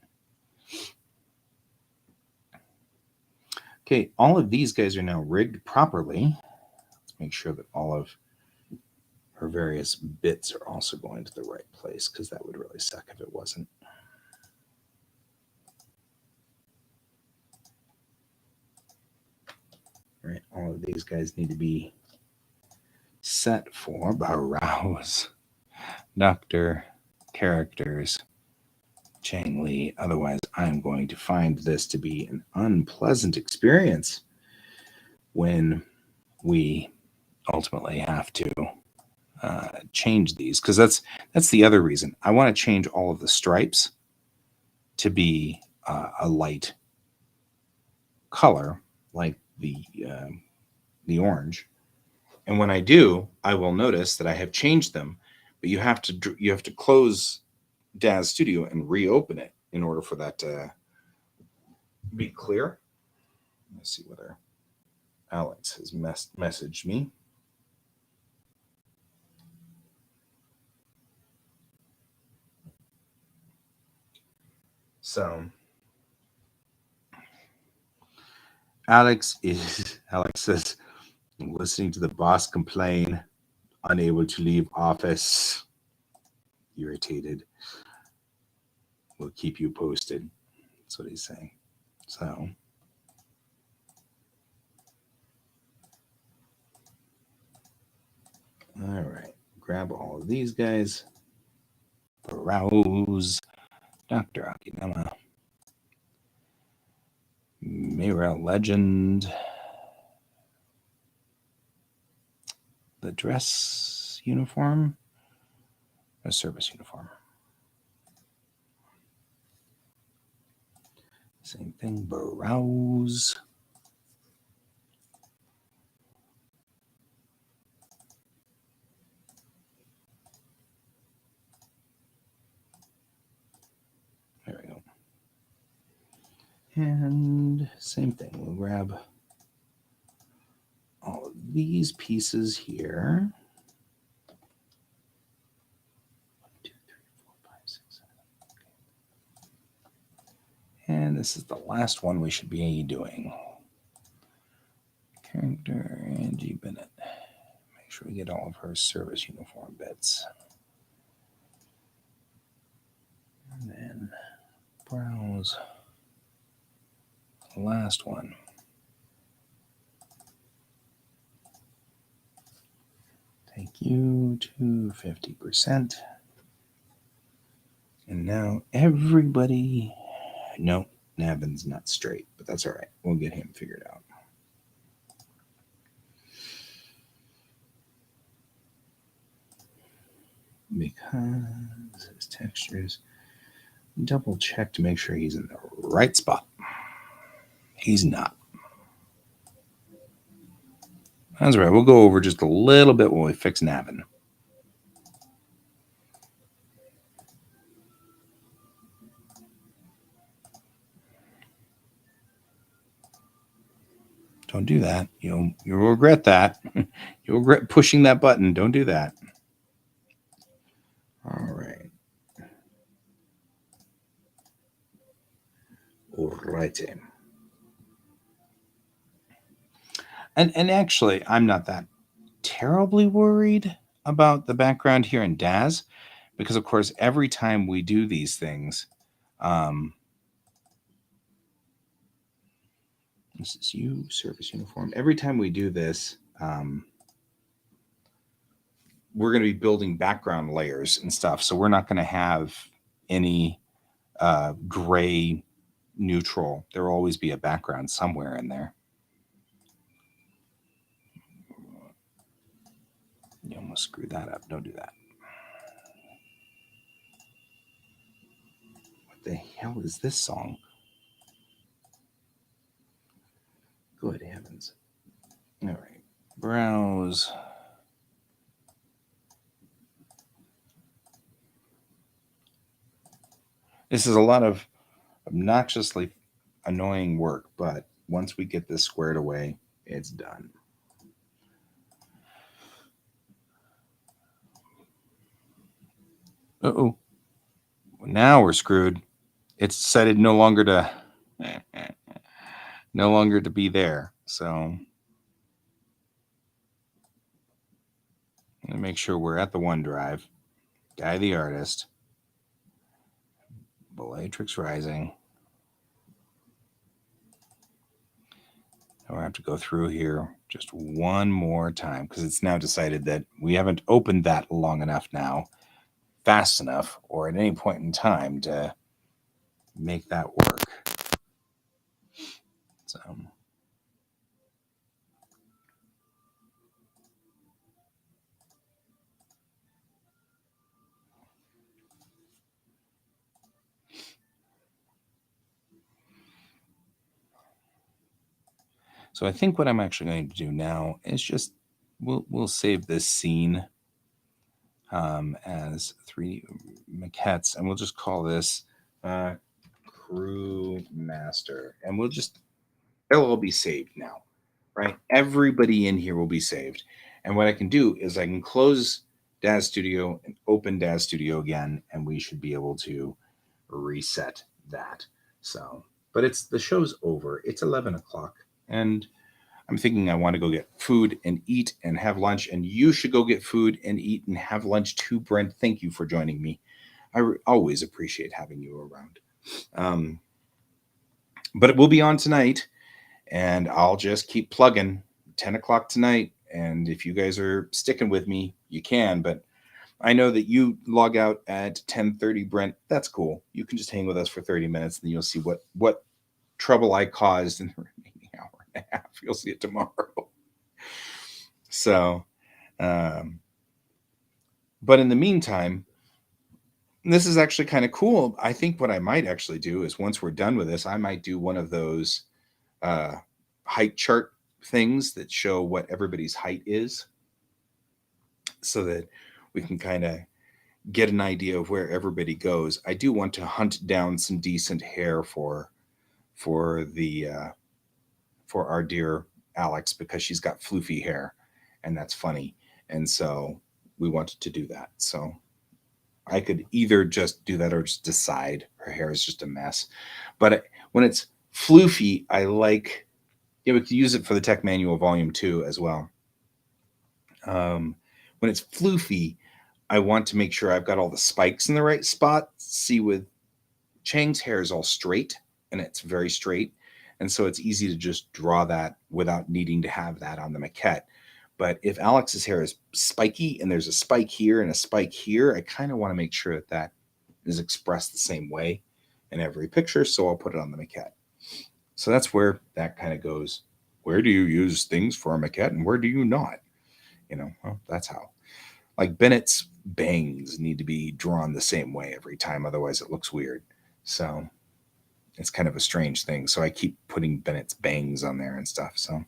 Okay, all of these guys are now rigged properly. Let's make sure that all of her various bits are also going to the right place, because that would really suck if it wasn't. Right, all of these guys need to be set for browse doctor characters Chang Li. Otherwise, I'm going to find this to be an unpleasant experience when we ultimately have to change these, because that's the other reason I want to change all of the stripes to be a light color, like the orange. And when I do, I will notice that I have changed them. But you have to close Daz Studio and reopen it in order for that to be clear. Let's see whether Alex has messaged me. So Alex says, listening to the boss complain, unable to leave office, irritated. We'll keep you posted. That's what he's saying. So all right, grab all of these guys. Browse Dr. Akinama. Mirror Legend. The dress uniform. A service uniform. Same thing. Browse. There we go. And same thing. We'll grab all of these pieces here. 1, 2, 3, 4, 5, 6, 7. And this is the last one we should be doing. Character Angie Bennett. Make sure we get all of her service uniform bits. And then browse the last one. Take you to 50%. And now everybody, no, Navin's not straight, but that's all right. We'll get him figured out. Because his textures, double check to make sure he's in the right spot. He's not. That's right. We'll go over just a little bit when we fix Navin. Don't do that. You'll regret that. You'll regret pushing that button. Don't do that. All right. All righty. And actually, I'm not that terribly worried about the background here in Daz, because of course, every time we do these things, this is you, service uniform. Every time we do this, we're going to be building background layers and stuff. So we're not going to have any gray neutral. There will always be a background somewhere in there. You almost screwed that up. Don't do that. What the hell is this song? Good heavens. All right. Browse. This is a lot of obnoxiously annoying work, but once we get this squared away, it's done. Uh-oh. Now we're screwed. It's decided no longer to be there. So I'm gonna make sure we're at the OneDrive. Guy the artist. Bellatrix Rising. Now I have to go through here just one more time because it's now decided that we haven't opened that long enough now, fast enough, or at any point in time to make that work. So I think what I'm actually going to do now is just we'll save this scene as 3 maquettes, and we'll just call this Crew Master, and they'll all be saved now, right? Everybody in here will be saved, and what I can do is I can close Daz Studio and open Daz Studio again, and we should be able to reset that. So, but the show's over. It's 11 o'clock, and I'm thinking I want to go get food and eat and have lunch, and you should go get food and eat and have lunch too, Brent. Thank you for joining me. I always appreciate having you around. But it will be on tonight, and I'll just keep plugging 10 o'clock tonight. And if you guys are sticking with me, you can. But I know that you log out at 10:30, Brent. That's cool. You can just hang with us for 30 minutes, and you'll see what trouble I caused in the remaining hour and a half. You'll see it tomorrow. So, but in the meantime, this is actually kind of cool. I think what I might actually do is once we're done with this, I might do one of those height chart things that show what everybody's height is so that we can kind of get an idea of where everybody goes. I do want to hunt down some decent hair for our dear Alex because she's got floofy hair and that's funny. And so we wanted to do that. So I could either just do that or just decide her hair is just a mess. But when it's floofy, I like, we could use it for the Tech Manual Volume 2 as well. When it's floofy, I want to make sure I've got all the spikes in the right spot. See, with Chang's hair is all straight and it's very straight. And so it's easy to just draw that without needing to have that on the maquette. But if Alex's hair is spiky and there's a spike here and a spike here, I kind of want to make sure that is expressed the same way in every picture. So I'll put it on the maquette. So that's where that kind of goes. Where do you use things for a maquette and where do you not? Well, that's how. Like Bennett's bangs need to be drawn the same way every time. Otherwise it looks weird. So it's kind of a strange thing. So I keep putting Bennett's bangs on there and stuff. So,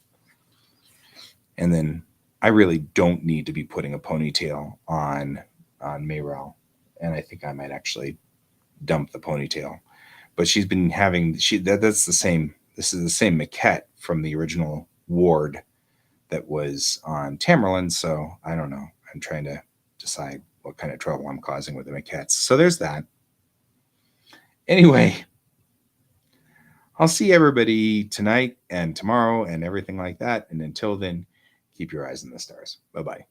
and then I really don't need to be putting a ponytail on Mayrel. And I think I might actually dump the ponytail. But she's been having, that's the same, this is the same maquette from the original Ward that was on Tamerlan. So I don't know. I'm trying to decide what kind of trouble I'm causing with the maquettes. So there's that. Anyway, I'll see everybody tonight and tomorrow and everything like that. And until then, keep your eyes on the stars. Bye-bye.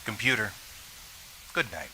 Computer, good night.